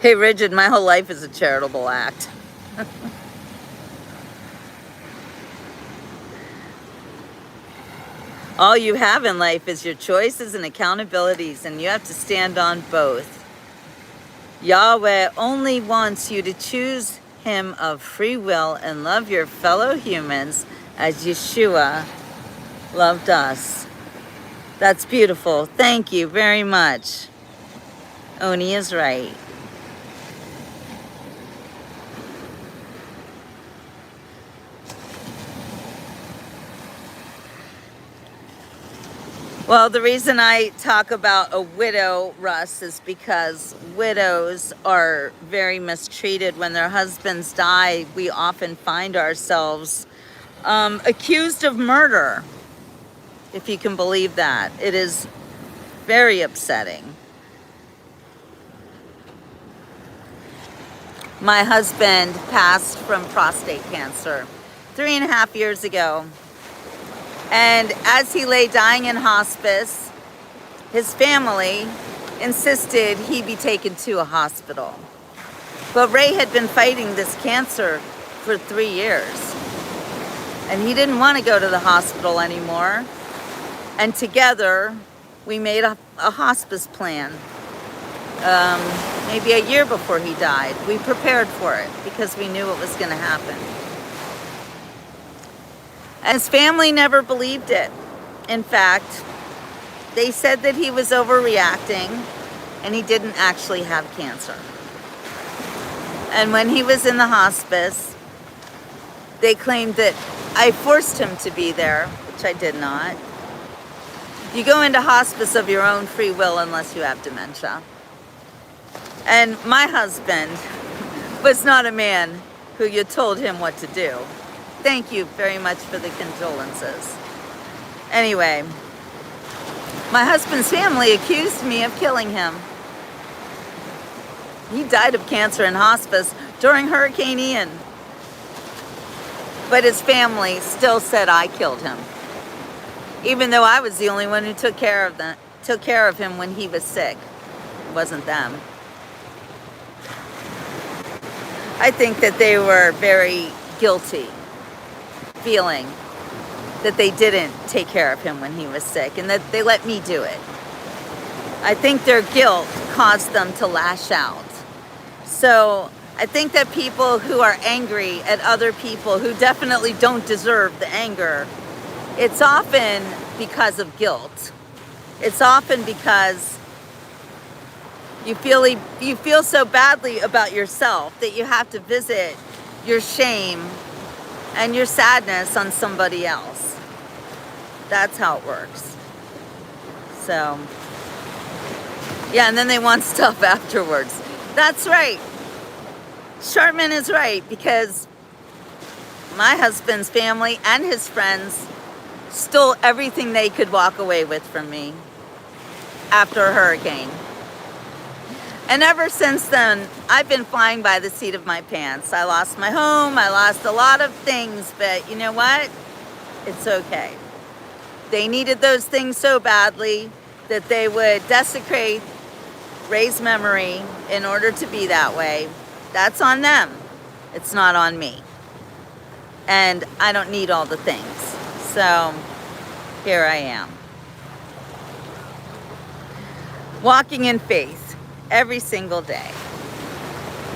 [SPEAKER 1] Hey, Rigid, my whole life is a charitable act. All you have in life is your choices and accountabilities, and you have to stand on both. Yahweh only wants you to choose him of free will and love your fellow humans as Yeshua loved us. That's beautiful. Thank you very much. Oni is right. Well, the reason I talk about a widow, Russ, is because widows are very mistreated. When their husbands die, we often find ourselves accused of murder, if you can believe that. It is very upsetting. My husband passed from prostate cancer 3.5 years ago. And as he lay dying in hospice, his family insisted he be taken to a hospital. But Ray had been fighting this cancer for 3 years. And he didn't want to go to the hospital anymore. And together, we made a hospice plan. Maybe a year before he died. We prepared for it because we knew it was going to happen. And his family never believed it. In fact, they said that he was overreacting and he didn't actually have cancer. And when he was in the hospice, they claimed that I forced him to be there, which I did not. You go into hospice of your own free will unless you have dementia. And my husband was not a man who you told him what to do. Thank you very much for the condolences. Anyway, my husband's family accused me of killing him. He died of cancer in hospice during Hurricane Ian. But his family still said I killed him, even though I was the only one who took care of him when he was sick. It wasn't them. I think that they were very guilty, feeling that they didn't take care of him when he was sick and that they let me do it. I think their guilt caused them to lash out. So I think that people who are angry at other people who definitely don't deserve the anger, it's often because of guilt. It's often because you feel so badly about yourself that you have to visit your shame and your sadness on somebody else. That's how it works. So, yeah, and then they want stuff afterwards. That's right. Sharpman is right, because my husband's family and his friends stole everything they could walk away with from me after a hurricane. And ever since then, I've been flying by the seat of my pants. I lost my home, I lost a lot of things, but you know what? It's okay. They needed those things so badly that they would desecrate Ray's memory in order to be that way. That's on them. It's not on me. And I don't need all the things. So here I am. Walking in faith. Every single day.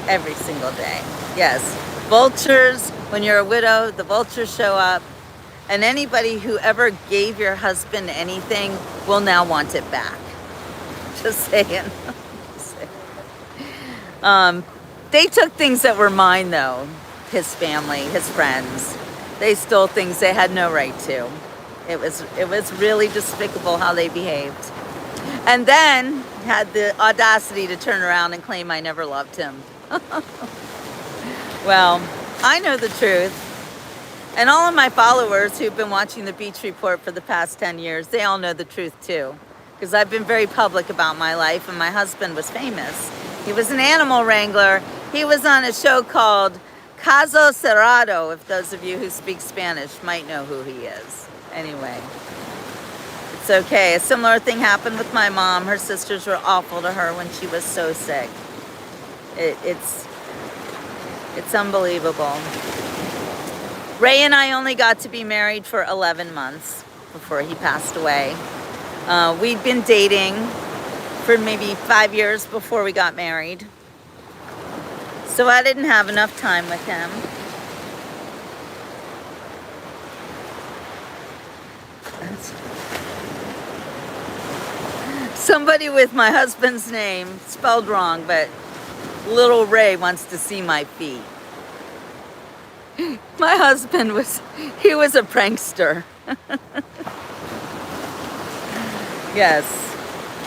[SPEAKER 1] Every single day. Yes. Vultures, when you're a widow, the vultures show up. And anybody who ever gave your husband anything will now want it back. Just saying. They took things that were mine, though. His family, his friends. They stole things they had no right to. It was really despicable how they behaved. And then had the audacity to turn around and claim I never loved him. Well, I know the truth. And all of my followers who've been watching the Beach Report for the past 10 years, they all know the truth too. Because I've been very public about my life, and my husband was famous. He was an animal wrangler. He was on a show called Caso Cerrado, if those of you who speak Spanish might know who he is. Anyway. It's okay. A similar thing happened with my mom. Her sisters were awful to her when she was so sick. It's unbelievable. Ray and I only got to be married for 11 months before he passed away. We'd been dating for maybe 5 years before we got married. So I didn't have enough time with him. Somebody with my husband's name, spelled wrong, but little Ray wants to see my feet. My husband was a prankster. Yes,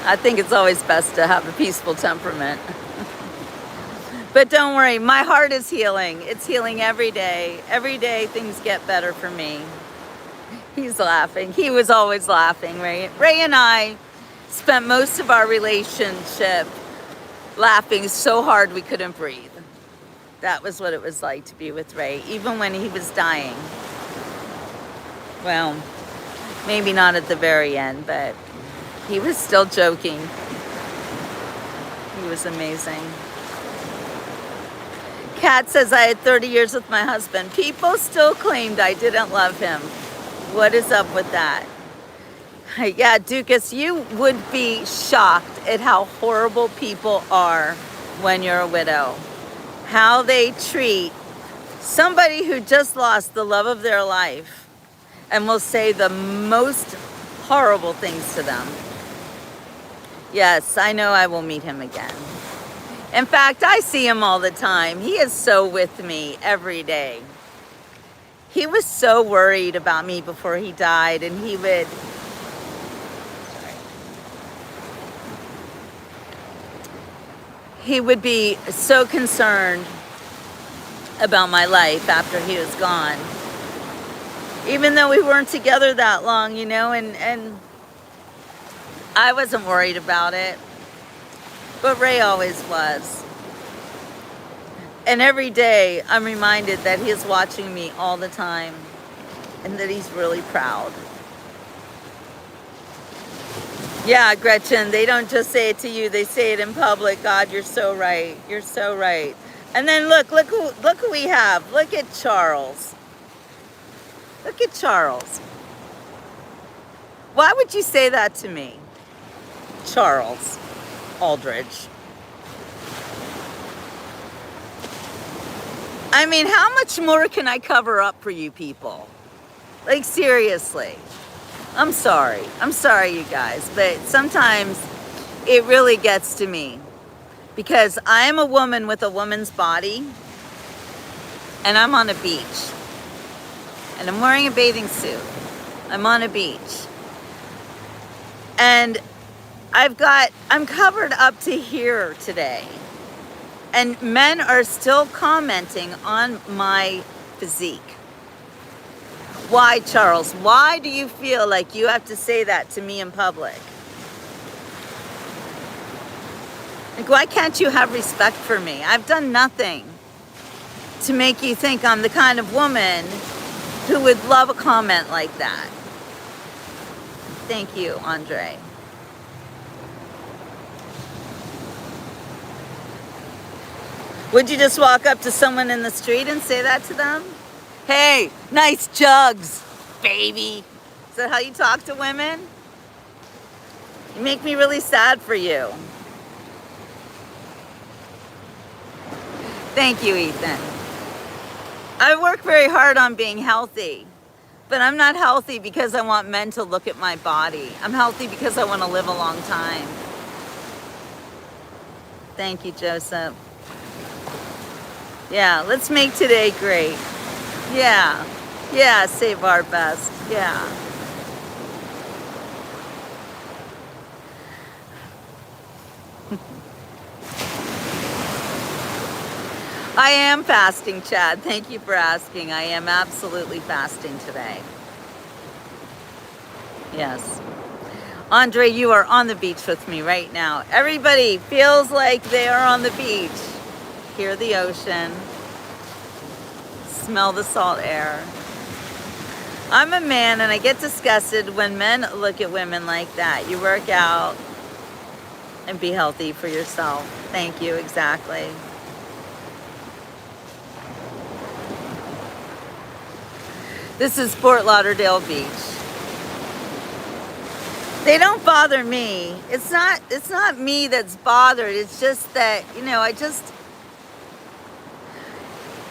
[SPEAKER 1] I think it's always best to have a peaceful temperament. But don't worry, my heart is healing. It's healing every day. Every day things get better for me. He's laughing. He was always laughing, Ray. Ray and I spent most of our relationship laughing so hard we couldn't breathe. That was what it was like to be with Ray, even when he was dying. Well, maybe not at the very end, but he was still joking. He was amazing. Kat says, I had 30 years with my husband. People still claimed I didn't love him. What is up with that? Yeah, Dukas, you would be shocked at how horrible people are when you're a widow. How they treat somebody who just lost the love of their life and will say the most horrible things to them. Yes, I know I will meet him again. In fact, I see him all the time. He is so with me every day. He was so worried about me before he died, and he would be so concerned about my life after he was gone. Even though we weren't together that long, you know, and I wasn't worried about it. But Ray always was. And every day I'm reminded that he is watching me all the time and that he's really proud. Yeah, Gretchen, they don't just say it to you, they say it in public. God, you're so right. You're so right. And then look who we have. Look at Charles. Look at Charles. Why would you say that to me? Charles Aldridge. I mean, how much more can I cover up for you people? Like, seriously. I'm sorry, you guys, but sometimes it really gets to me because I am a woman with a woman's body and I'm on a beach and I'm wearing a bathing suit. I'm on a beach and I'm covered up to here today, and men are still commenting on my physique. Why, Charles? Why do you feel like you have to say that to me in public? Like, why can't you have respect for me? I've done nothing to make you think I'm the kind of woman who would love a comment like that. Thank you, Andre. Would you just walk up to someone in the street and say that to them? Hey, nice jugs, baby. Is that how you talk to women? You make me really sad for you. Thank you, Ethan. I work very hard on being healthy, but I'm not healthy because I want men to look at my body. I'm healthy because I want to live a long time. Thank you, Joseph. Yeah, let's make today great. Yeah, save our best. Yeah. I am fasting, Chad. Thank you for asking. I am absolutely fasting today. Yes. Andre, you are on the beach with me right now. Everybody feels like they are on the beach. Hear the ocean. Smell the salt air. I'm a man and I get disgusted when men look at women like that. You work out and be healthy for yourself. Thank you, exactly. This is Fort Lauderdale Beach. They don't bother me. It's not me that's bothered. It's just that, you know,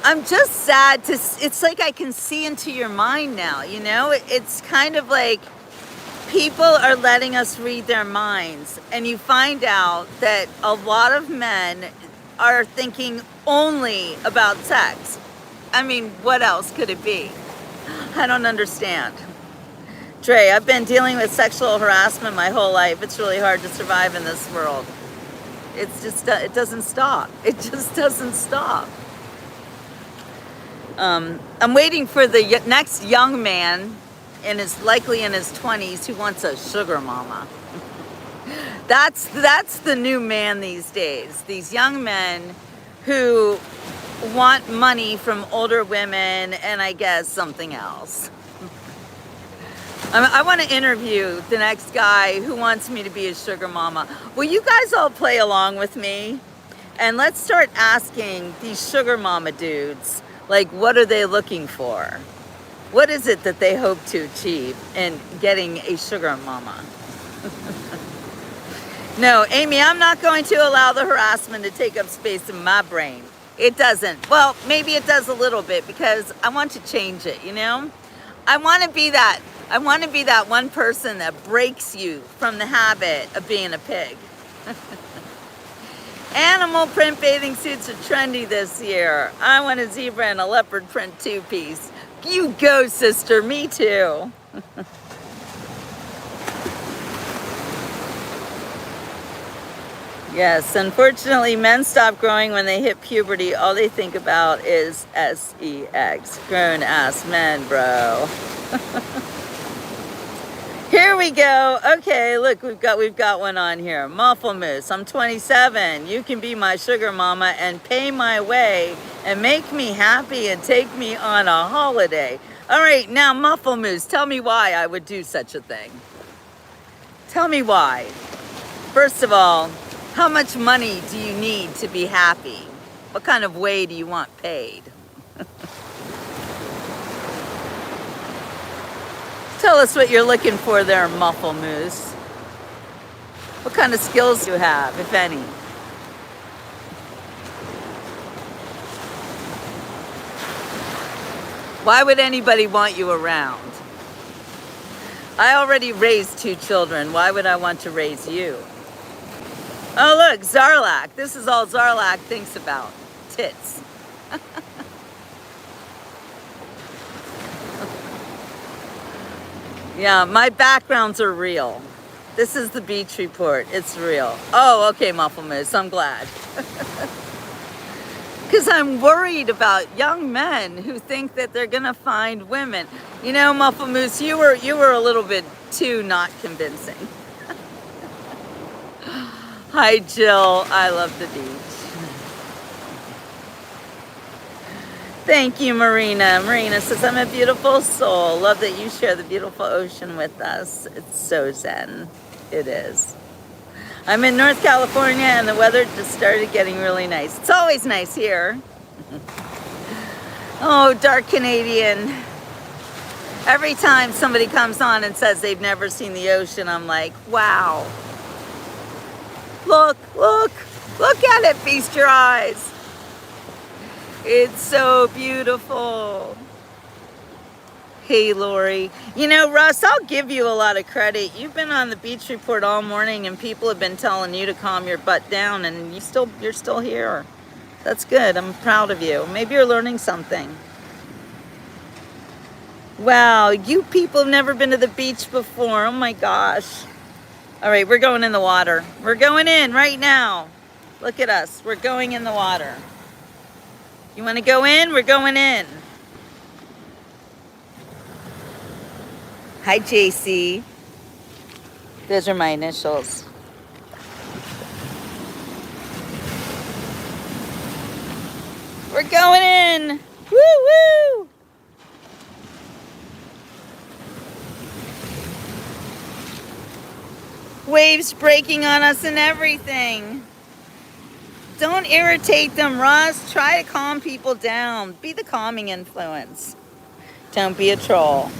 [SPEAKER 1] I'm just sad to, it's like I can see into your mind now, you know? It's kind of like people are letting us read their minds, and you find out that a lot of men are thinking only about sex. I mean, what else could it be? I don't understand. Dre, I've been dealing with sexual harassment my whole life. It's really hard to survive in this world. It's just, it doesn't stop. It just doesn't stop. I'm waiting for the next young man, likely in his 20s, who wants a sugar mama. That's the new man these days. These young men who want money from older women and I guess something else. I want to interview the next guy who wants me to be his sugar mama. Will you guys all play along with me? And let's start asking these sugar mama dudes, like, what are they looking for? What is it that they hope to achieve in getting a sugar mama? No, Amy, I'm not going to allow the harassment to take up space in my brain. It doesn't. Well, maybe it does a little bit because I want to change it, you know? I want to be that one person that breaks you from the habit of being a pig. Animal print bathing suits are trendy this year. I want a zebra and a leopard print two-piece. You go, sister. Me too. Yes, unfortunately, men stop growing when they hit puberty. All they think about is sex. Grown-ass men, bro. Here we go. Okay, look, we've got one on here. Muffle Moose. I'm 27. You can be my sugar mama and pay my way and make me happy and take me on a holiday. All right, now Muffle Moose, tell me why I would do such a thing. Tell me why. First of all, how much money do you need to be happy? What kind of way do you want paid? Tell us what you're looking for there, Muffle Moose. What kind of skills do you have, if any? Why would anybody want you around? I already raised 2 children. Why would I want to raise you? Oh, look, Zarlak. This is all Zarlak thinks about. Tits. Yeah, my backgrounds are real. This is the beach report. It's real. Oh, okay, Muffle Moose. I'm glad. Because I'm worried about young men who think that they're going to find women. You know, Muffle Moose, you were a little bit too not convincing. Hi, Jill. I love the beach. Thank you, Marina. Marina says, I'm a beautiful soul. Love that you share the beautiful ocean with us. It's so zen. It is. I'm in North California and the weather just started getting really nice. It's always nice here. Oh, dark Canadian. Every time somebody comes on and says they've never seen the ocean, I'm like, wow. Look, look, look at it, feast your eyes. It's so beautiful. Hey, Lori. You know, Russ, I'll give you a lot of credit. You've been on the beach report all morning and people have been telling you to calm your butt down and you're still here. That's good. I'm proud of you. Maybe you're learning something. Wow, you people have never been to the beach before. Oh my gosh. All right, we're going in the water. We're going in right now. Look at us. We're going in the water. You want to go in? We're going in. Hi, JC. Those are my initials. We're going in. Woo woo. Waves breaking on us and everything. Don't irritate them, Russ. Try to calm people down. Be the calming influence. Don't be a troll.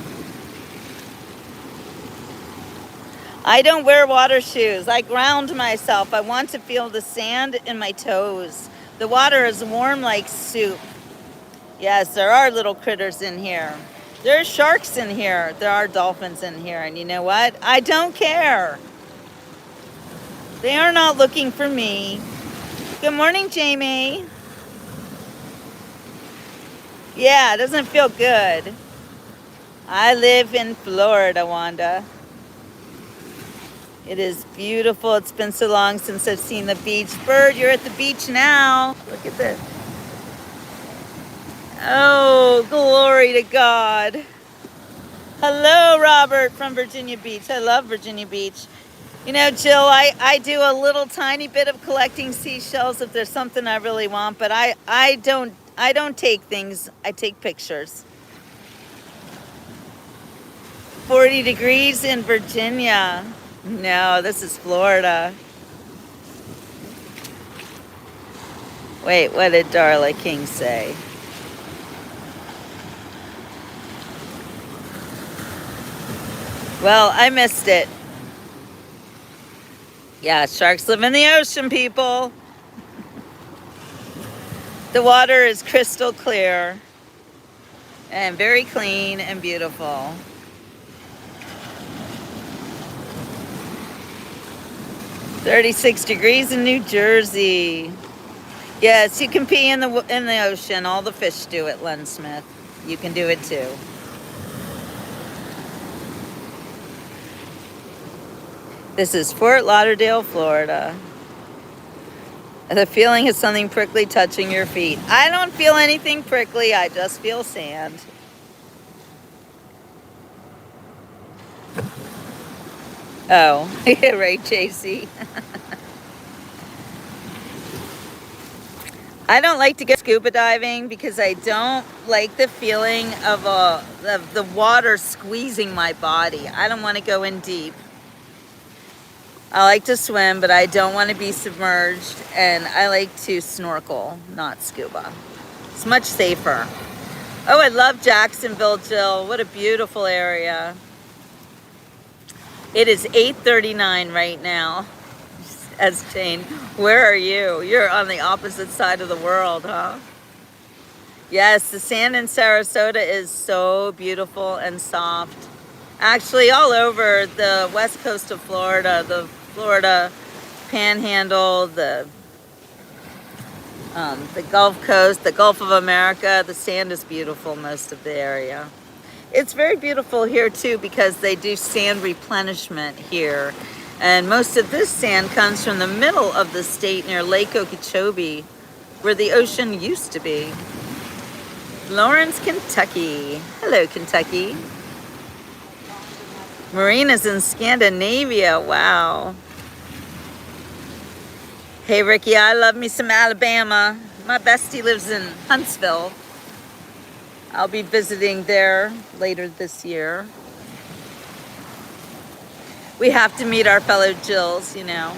[SPEAKER 1] I don't wear water shoes. I ground myself. I want to feel the sand in my toes. The water is warm like soup. Yes, there are little critters in here. There are sharks in here. There are dolphins in here. And you know what? I don't care. They are not looking for me. Good morning, Jamie. Yeah, it doesn't feel good. I live in Florida, Wanda. It is beautiful. It's been so long since I've seen the beach. Bird, you're at the beach now. Look at this. Oh, glory to God. Hello, Robert from Virginia Beach. I love Virginia Beach. You know, Jill, I do a little tiny bit of collecting seashells if there's something I really want, but I don't take things. I take pictures. 40 degrees in Virginia. No, this is Florida. Wait, what did Darla King say? Well, I missed it. Yeah, sharks live in the ocean, people. The water is crystal clear and very clean and beautiful. "36 degrees in New Jersey." Yes, you can pee in the ocean. All the fish do it, Len Smith. You can do it too. This is Fort Lauderdale, Florida. The feeling is something prickly touching your feet. I don't feel anything prickly. I just feel sand. Oh, right, JC. I don't like to go scuba diving because I don't like the feeling of the water squeezing my body. I don't want to go in deep. I like to swim, but I don't want to be submerged, and I like to snorkel, not scuba. It's much safer. Oh, I love Jacksonville, Jill. What a beautiful area. It is 8:39 right now. As Jane, where are you? You're on the opposite side of the world, huh? Yes, the sand in Sarasota is so beautiful and soft. Actually, all over the west coast of Florida, the Florida Panhandle, the Gulf Coast, the Gulf of America, the sand is beautiful most of the area. It's very beautiful here too because they do sand replenishment here. And most of this sand comes from the middle of the state near Lake Okeechobee, where the ocean used to be. Lawrence, Kentucky. Hello, Kentucky. Marinas in Scandinavia. Wow. Hey, Ricky, I love me some Alabama. My bestie lives in Huntsville. I'll be visiting there later this year. We have to meet our fellow Jills, you know.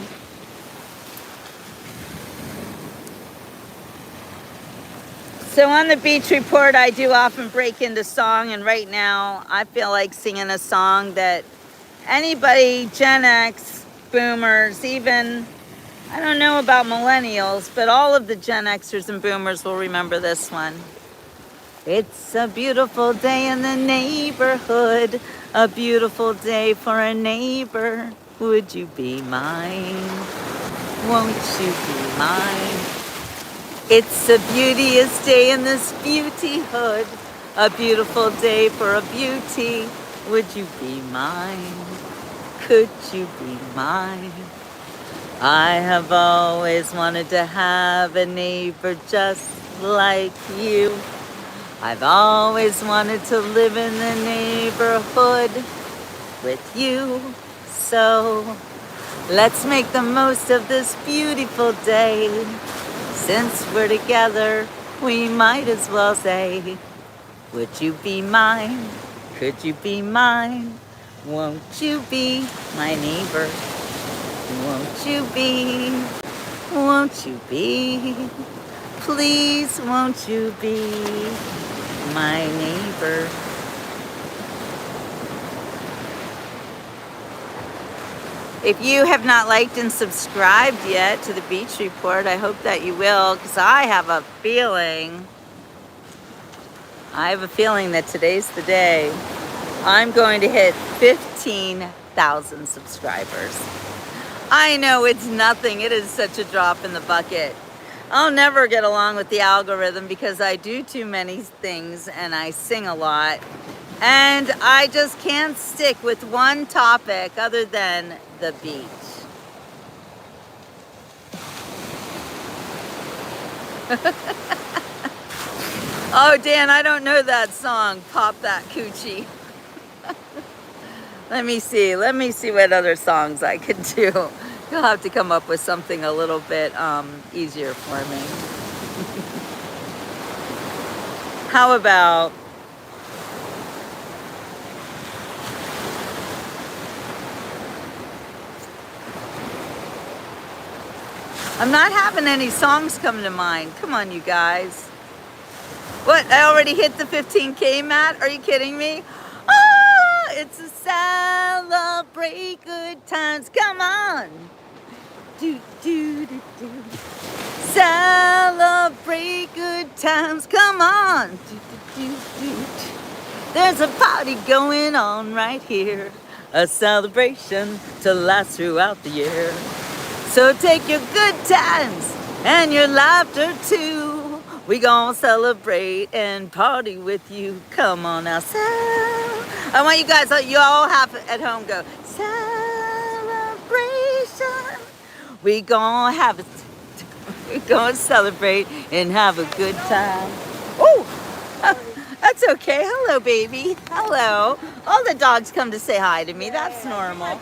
[SPEAKER 1] So on the beach report, I do often break into song, and right now I feel like singing a song that anybody, Gen X, boomers, even, I don't know about millennials, but all of the Gen Xers and boomers will remember this one. It's a beautiful day in the neighborhood, a beautiful day for a neighbor. Would you be mine? Won't you be mine? It's a beauteous day in this beauty hood, a beautiful day for a beauty. Would you be mine? Could you be mine? I have always wanted to have a neighbor just like you. I've always wanted to live in the neighborhood with you. So let's make the most of this beautiful day. Since we're together, we might as well say, would you be mine? Could you be mine? Won't you be my neighbor? Won't you be? Won't you be? Please, won't you be my neighbor? If you have not liked and subscribed yet to the Beach Report, I hope that you will, because I have a feeling that today's the day I'm going to hit 15,000 subscribers. I know it's nothing. It is such a drop in the bucket. I'll never get along with the algorithm because I do too many things and I sing a lot. And I just can't stick with one topic other than the beach. Oh, Dan, I don't know that song, Pop That Coochie. Let me see what other songs I could do. You'll have to come up with something a little bit easier for me. How about I'm not having any songs come to mind. Come on, you guys. What? I already hit the 15K, Matt? Are you kidding me? Ah, it's a celebrate good times. Come on. Do, do, do, do. Celebrate good times. Come on. Do, do, do, do. There's a party going on right here. A celebration to last throughout the year. So take your good times and your laughter too. We gonna celebrate and party with you. Come on now, I want you guys, you all have at home go, celebration. We gonna have it. We gonna celebrate and have a good time. Oh, that's okay. Hello, baby. Hello. All the dogs come to say hi to me. That's normal.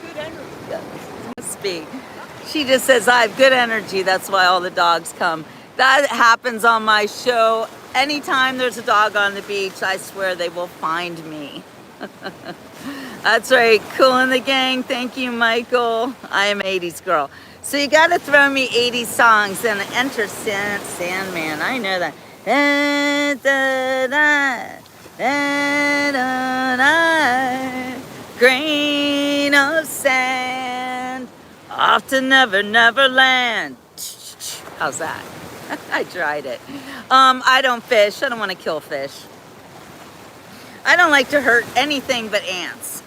[SPEAKER 1] Must be. She just says I have good energy. That's why all the dogs come. That happens on my show. Anytime there's a dog on the beach, I swear they will find me. That's right. Cool in the gang. Thank you, Michael. I am 80s girl. So you got to throw me 80s songs and enter Sandman. I know that. Grain of sand. Off to Never Never Land. How's that? I tried it. I don't fish. I don't want to kill fish. I don't like to hurt anything but ants.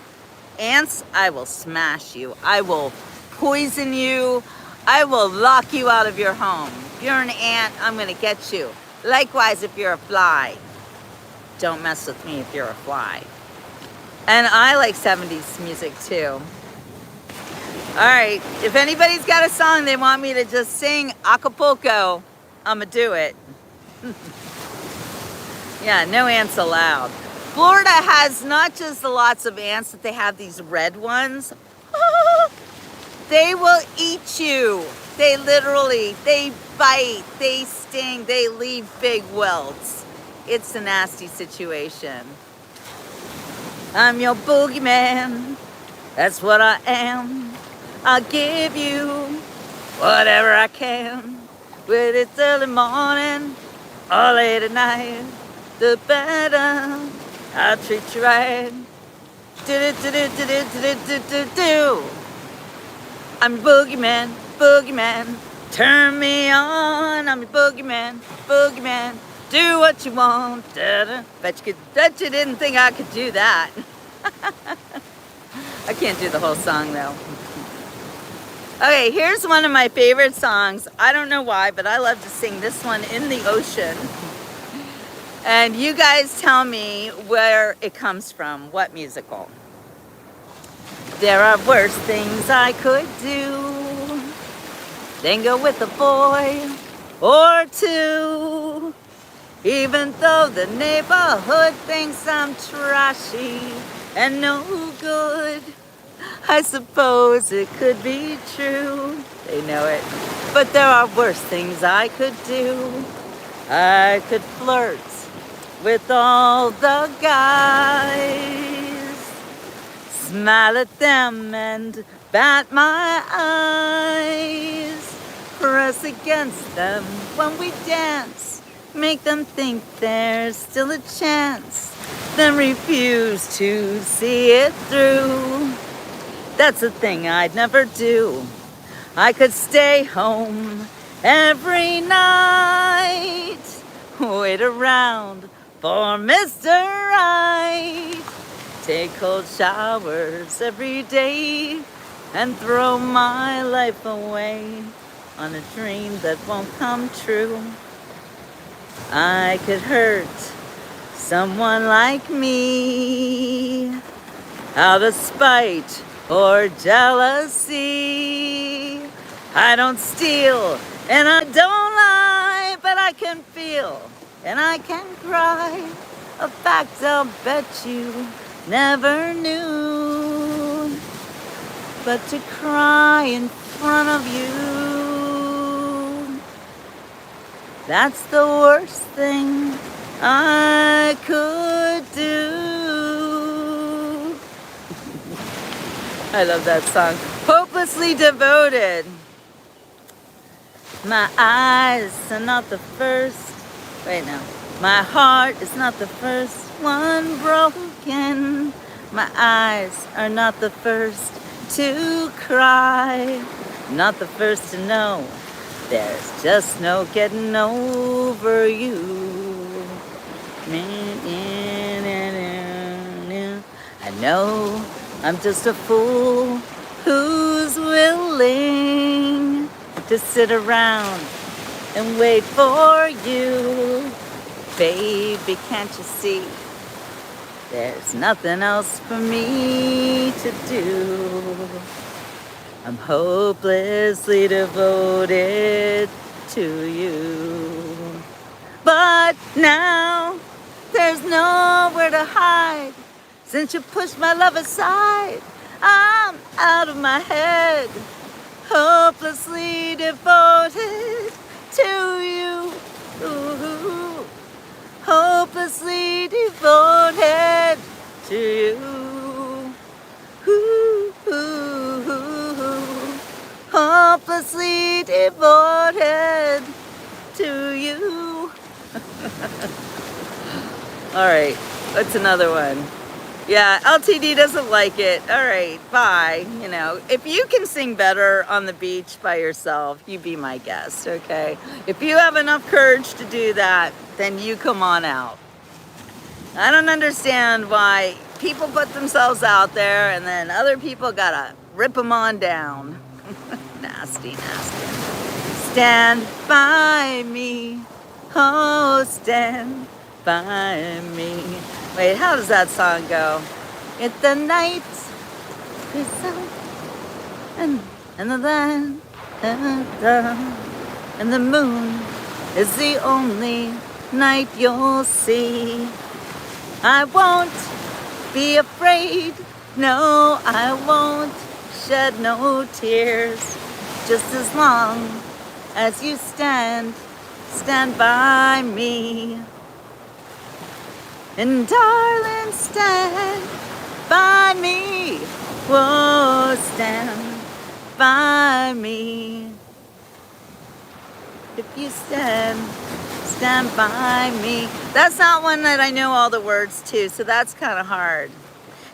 [SPEAKER 1] Ants, I will smash you. I will poison you. I will lock you out of your home. If you're an ant, I'm going to get you. Likewise, if you're a fly. Don't mess with me if you're a fly. And I like 70s music too. All right, if anybody's got a song they want me to just sing Acapulco, I'm gonna do it. Yeah, no ants allowed. Florida has not just the lots of ants, that they have these red ones. They will eat you. They literally, they bite, they sting, they leave big welts. It's a nasty situation. I'm your boogeyman. That's what I am. I'll give you whatever I can. Whether it's early morning or late at night, the better I'll treat you right. Do. I'm your boogeyman, boogeyman. Turn me on. I'm your boogeyman, boogeyman. Do what you want. Bet you didn't think I could do that. I can't do the whole song though. Okay, here's one of my favorite songs. I don't know why, but I love to sing this one in the ocean. And you guys tell me where it comes from, what musical. There are worse things I could do than go with a boy or two. Even though the neighborhood thinks I'm trashy and no good, I suppose it could be true. They know it. But there are worse things I could do. I could flirt with all the guys, smile at them and bat my eyes, press against them when we dance, make them think there's still a chance, then refuse to see it through. That's a thing I'd never do. I could stay home every night, wait around for Mr. Right, take cold showers every day, and throw my life away on a dream that won't come true. I could hurt someone like me out of spite or jealousy. I don't steal and I don't lie, but I can feel and I can cry. A fact I'll bet you never knew. But to cry in front of you, that's the worst thing I could do. I love that song. Hopelessly devoted. My eyes are not the first. Wait, no. My heart is not the first one broken. My eyes are not the first to cry. Not the first to know. There's just no getting over you. I know I'm just a fool who's willing to sit around and wait for you. Baby, can't you see? There's nothing else for me to do. I'm hopelessly devoted to you. But now there's nowhere to hide. Since you pushed my love aside, I'm out of my head. Hopelessly devoted to you. Ooh. Hopelessly devoted to you. Ooh, ooh, ooh. Hopelessly devoted to you. All right, what's another one? Yeah, LTD doesn't like it. All right, bye. You know, if you can sing better on the beach by yourself, you be my guest, okay? If you have enough courage to do that, then you come on out. I don't understand why people put themselves out there and then other people gotta rip them on down. Nasty, nasty. Stand by me. Oh, stand by me. Wait, how does that song go? It's the night is out and the land and the moon is the only night you'll see. I won't be afraid. No, I won't shed no tears. Just as long as you stand by me. And darling, stand by me. Whoa, stand by me. If you stand by me. That's not one that I know all the words to, so that's kind of hard.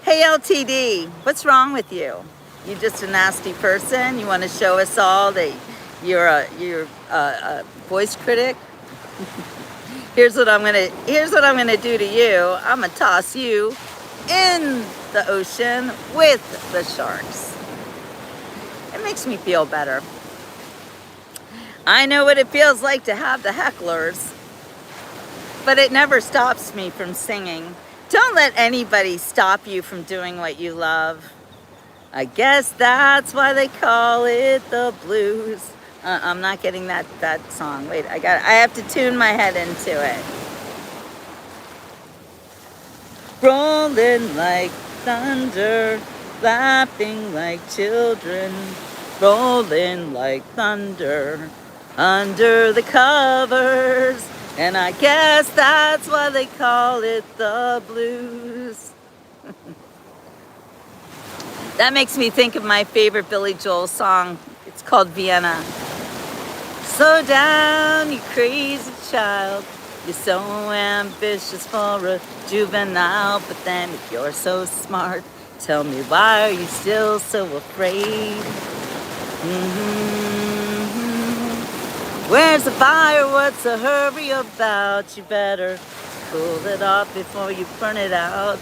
[SPEAKER 1] Hey, LTD, what's wrong with you? You just a nasty person? You want to show us all that you're a voice critic? Here's what I'm gonna do to you. I'm gonna toss you in the ocean with the sharks. It makes me feel better. I know what it feels like to have the hecklers, but it never stops me from singing. Don't let anybody stop you from doing what you love. I guess that's why they call it the blues. I'm not getting that song. Wait, I have to tune my head into it. Rolling like thunder, laughing like children, rolling like thunder under the covers. And I guess that's why they call it the blues. That makes me think of my favorite Billy Joel song. It's called Vienna. Slow down, you crazy child. You're so ambitious for a juvenile, but then if you're so smart, tell me why are you still so afraid? Where's the fire? What's the hurry about? You better cool it off before you burn it out.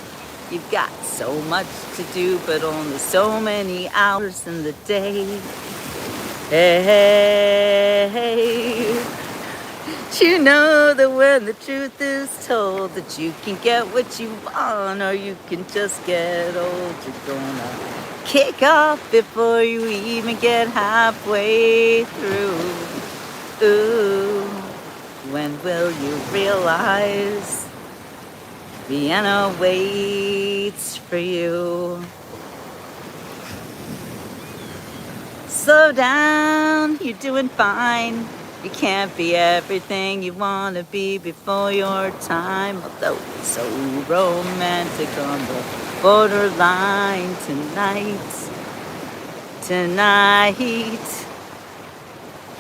[SPEAKER 1] You've got so much to do, but only so many hours in the day. Hey, You know that when the truth is told that you can get what you want or you can just get old, you're gonna kick off before you even get halfway through. Ooh, when will you realize Vienna waits for you? Slow down, you're doing fine. You can't be everything you want to be before your time. Although it's so romantic on the borderline tonight. Tonight.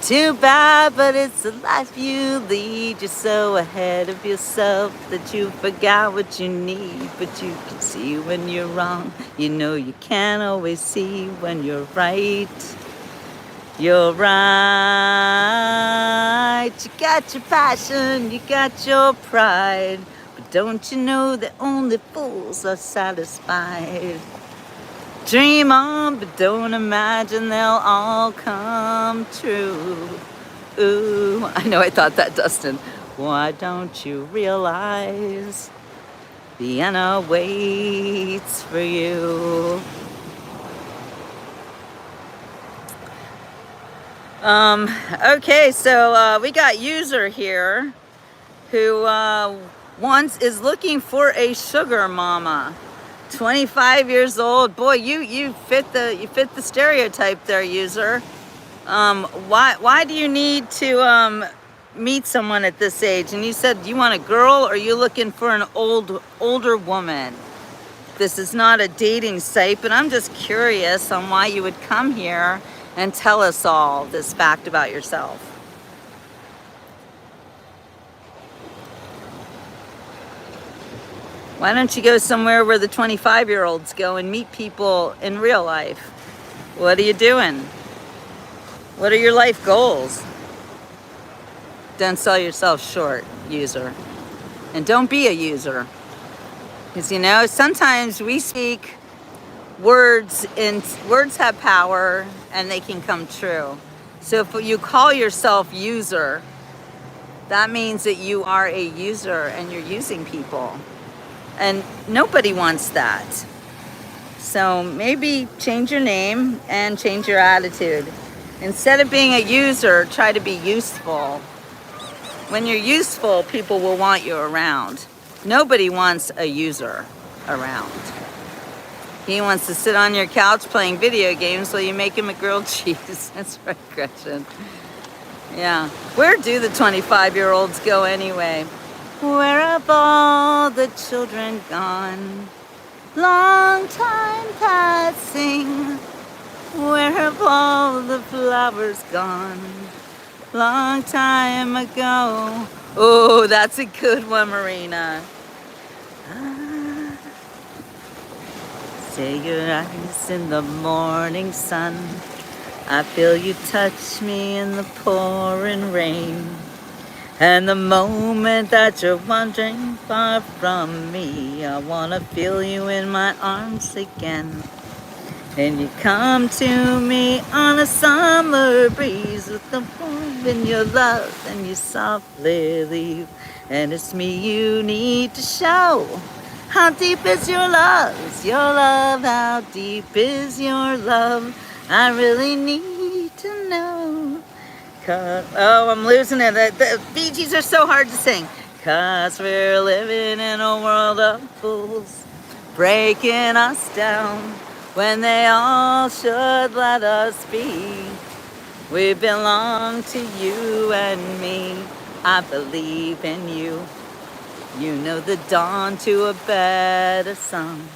[SPEAKER 1] Too bad, but it's the life you lead. You're so ahead of yourself that you forgot what you need. But you can see when you're wrong. You know you can't always see when you're right. You're right. You got your passion, you got your pride. But don't you know that only fools are satisfied? Dream on, but don't imagine they'll all come true. Ooh, I know I thought that, Dustin. Why don't you realize Vienna waits for you? Okay, so we got user here who is looking for a sugar mama. 25 years old. Boy, you fit the stereotype there, user. Why do you need to meet someone at this age? And you said you want a girl, or are you looking for an older woman? This is not a dating site, but I'm just curious on why you would come here and tell us all this fact about yourself. Why don't you go somewhere where the 25-year-olds go and meet people in real life? What are you doing? What are your life goals? Don't sell yourself short, user. And don't be a user. Because, you know, sometimes we speak words, and words have power and they can come true. So if you call yourself user, that means that you are a user and you're using people. And nobody wants that. So maybe change your name and change your attitude. Instead of being a user, try to be useful. When you're useful, people will want you around. Nobody wants a user around. He wants to sit on your couch playing video games while you make him a grilled cheese. That's right, Gretchen. Yeah. Where do the 25-year-olds go anyway? Where have all the children gone? Long time passing. Where have all the flowers gone? Long time ago. Oh, that's a good one, Marina. Say your eyes in the morning sun. I feel you touch me in the pouring rain. And the moment that you're wandering far from me, I wanna feel you in my arms again. And you come to me on a summer breeze with the warmth in your love, and you softly leave. And it's me you need to show. How deep is your love? Is your love? How deep is your love? I really need to know. Oh, I'm losing it. The Bee Gees are so hard to sing. 'Cause we're living in a world of fools, breaking us down when they all should let us be. We belong to you and me. I believe in you. You know the dawn to a better sun.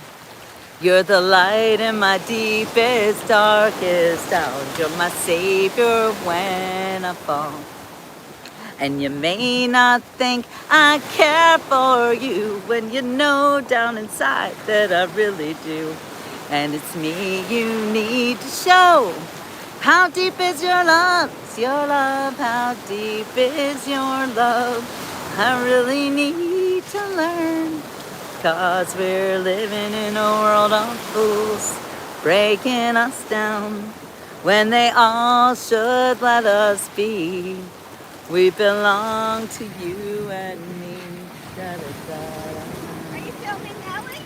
[SPEAKER 1] You're the light in my deepest, darkest hour. You're my savior when I fall. And you may not think I care for you when you know down inside that I really do. And it's me you need to show. How deep is your love? Is your love? How deep is your love? I really need to learn. 'Cause we're living in a world of fools, breaking us down when they all should let us be. We belong to you and me. Da, da, da.
[SPEAKER 2] Are you filming Ellie?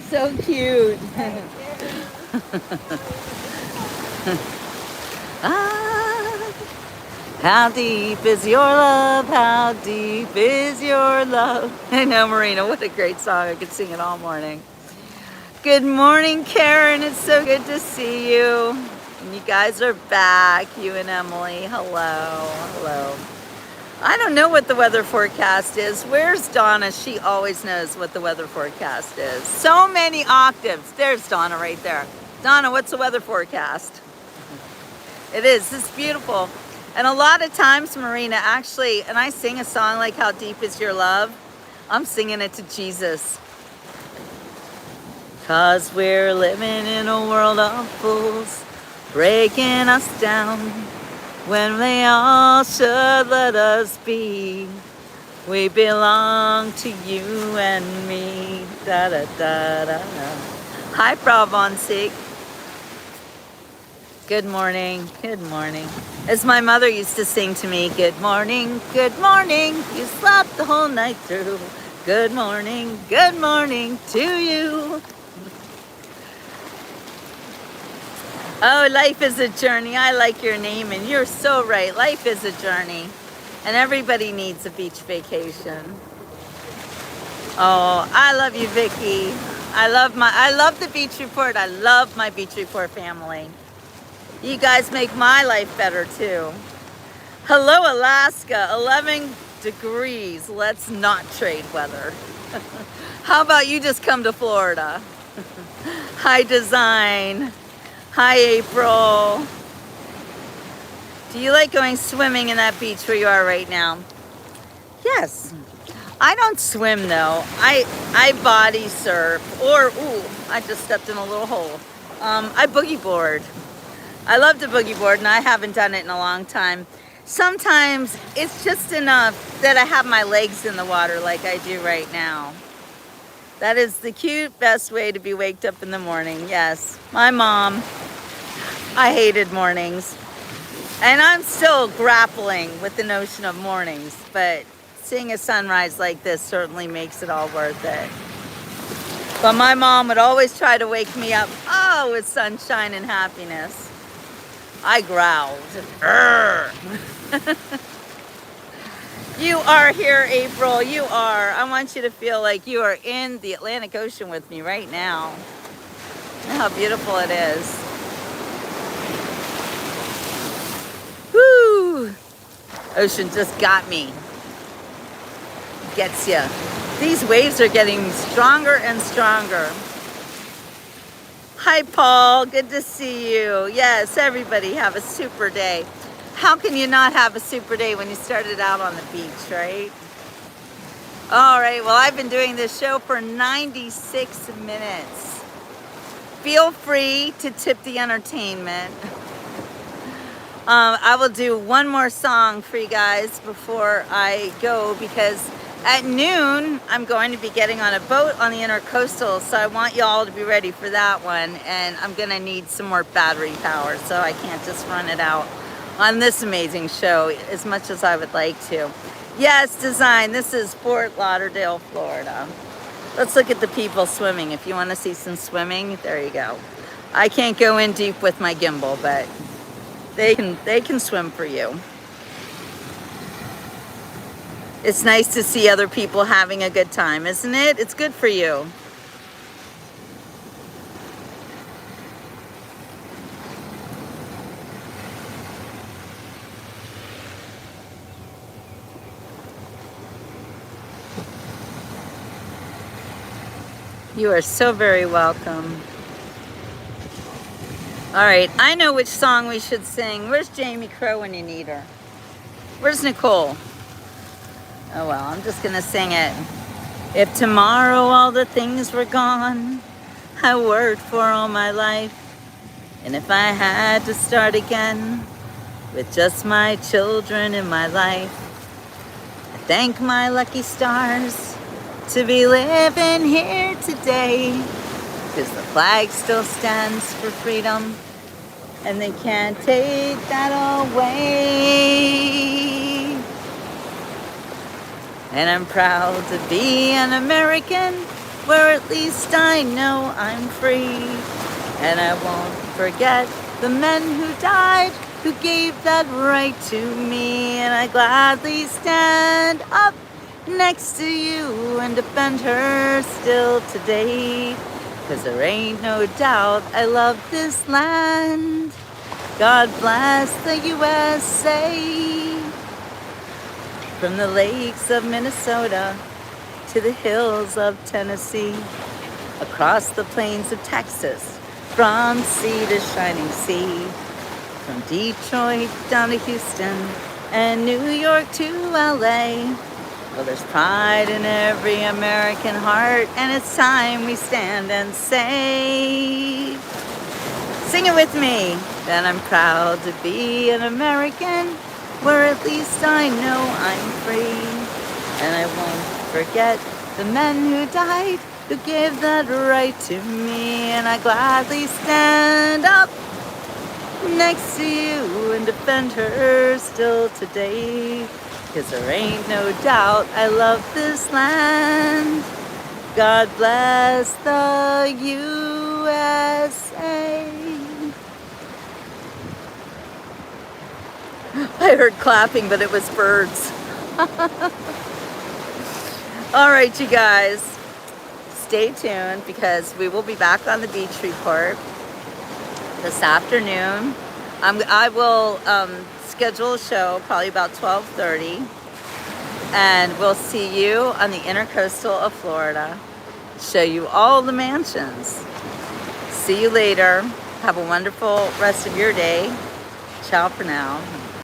[SPEAKER 1] So cute.
[SPEAKER 2] Thank you.
[SPEAKER 1] Ah, how deep is your love? How deep is your love? I know, Marina, what a great song. I could sing it all morning. Good morning, Karen. It's so good to see you. And you guys are back, you and Emily. Hello, hello. I don't know what the weather forecast is. Where's Donna? She always knows what the weather forecast is. So many octaves. There's Donna right there. Donna, what's the weather forecast? It is. It's beautiful. And a lot of times, Marina, actually, and I sing a song like How Deep Is Your Love, I'm singing it to Jesus. 'Cause we're living in a world of fools, breaking us down, when they all should let us be. We belong to you and me. Da da da da. Hi, Pravonsik. Good morning, good morning. As my mother used to sing to me, good morning, you slept the whole night through. Good morning to you. Oh, life is a journey. I like your name, and you're so right. Life is a journey, and everybody needs a beach vacation. Oh, I love you, Vicky. I love the Beach Report. I love my Beach Report family. You guys make my life better too. Hello, Alaska, 11 degrees. Let's not trade weather. How about you just come to Florida? Hi, Design. Hi, April. Do you like going swimming in that beach where you are right now? Yes. I don't swim though. I body surf, or ooh, I just stepped in a little hole. I boogie board. I love to boogie board, and I haven't done it in a long time. Sometimes it's just enough that I have my legs in the water like I do right now. That is the cute best way to be waked up in the morning. Yes, my mom. I hated mornings. And I'm still grappling with the notion of mornings, but seeing a sunrise like this certainly makes it all worth it. But my mom would always try to wake me up, oh, with sunshine and happiness. I growled. You are here, April. You are. I want you to feel like you are in the Atlantic Ocean with me right now. Look how beautiful it is. Woo! Ocean just got me. Gets ya. These waves are getting stronger and stronger. Hi, Paul. Good to see you. Yes, everybody have a super day. How can you not have a super day when you started out on the beach, right? All right, well, I've been doing this show for 96 minutes. Feel free to tip the entertainment. I will do one more song for you guys before I go, because at noon, I'm going to be getting on a boat on the Intercoastal, so I want you all to be ready for that one, and I'm gonna need some more battery power, so I can't just run it out on this amazing show as much as I would like to. Yes, Design, this is Fort Lauderdale, Florida. Let's look at the people swimming. If you wanna see some swimming, there you go. I can't go in deep with my gimbal, but they can swim for you. It's nice to see other people having a good time, isn't it? It's good for you. You are so very welcome. All right, I know which song we should sing. Where's Jamie Crow when you need her? Where's Nicole? Oh well, I'm just gonna sing it. If tomorrow all the things were gone I worked for all my life, and if I had to start again with just my children in my life, I thank my lucky stars to be living here today, because the flag still stands for freedom and they can't take that away. And I'm proud to be an American, where at least I know I'm free. And I won't forget the men who died, who gave that right to me. And I gladly stand up next to you and defend her still today. 'Cause there ain't no doubt I love this land. God bless the USA. From the lakes of Minnesota to the hills of Tennessee, across the plains of Texas, from sea to shining sea, from Detroit down to Houston and New York to LA. Well, there's pride in every American heart, and it's time we stand and say, sing it with me, that I'm proud to be an American, where at least I know I'm free. And I won't forget the men who died, who gave that right to me. And I gladly stand up next to you and defend her still today. 'Cause there ain't no doubt I love this land. God bless the USA. I heard clapping, but it was birds. All right, you guys, stay tuned because we will be back on the beach report this afternoon. I will schedule a show probably about 12:30, and we'll see you on the intercoastal of Florida. Show you all the mansions. See you later. Have a wonderful rest of your day. Ciao for now.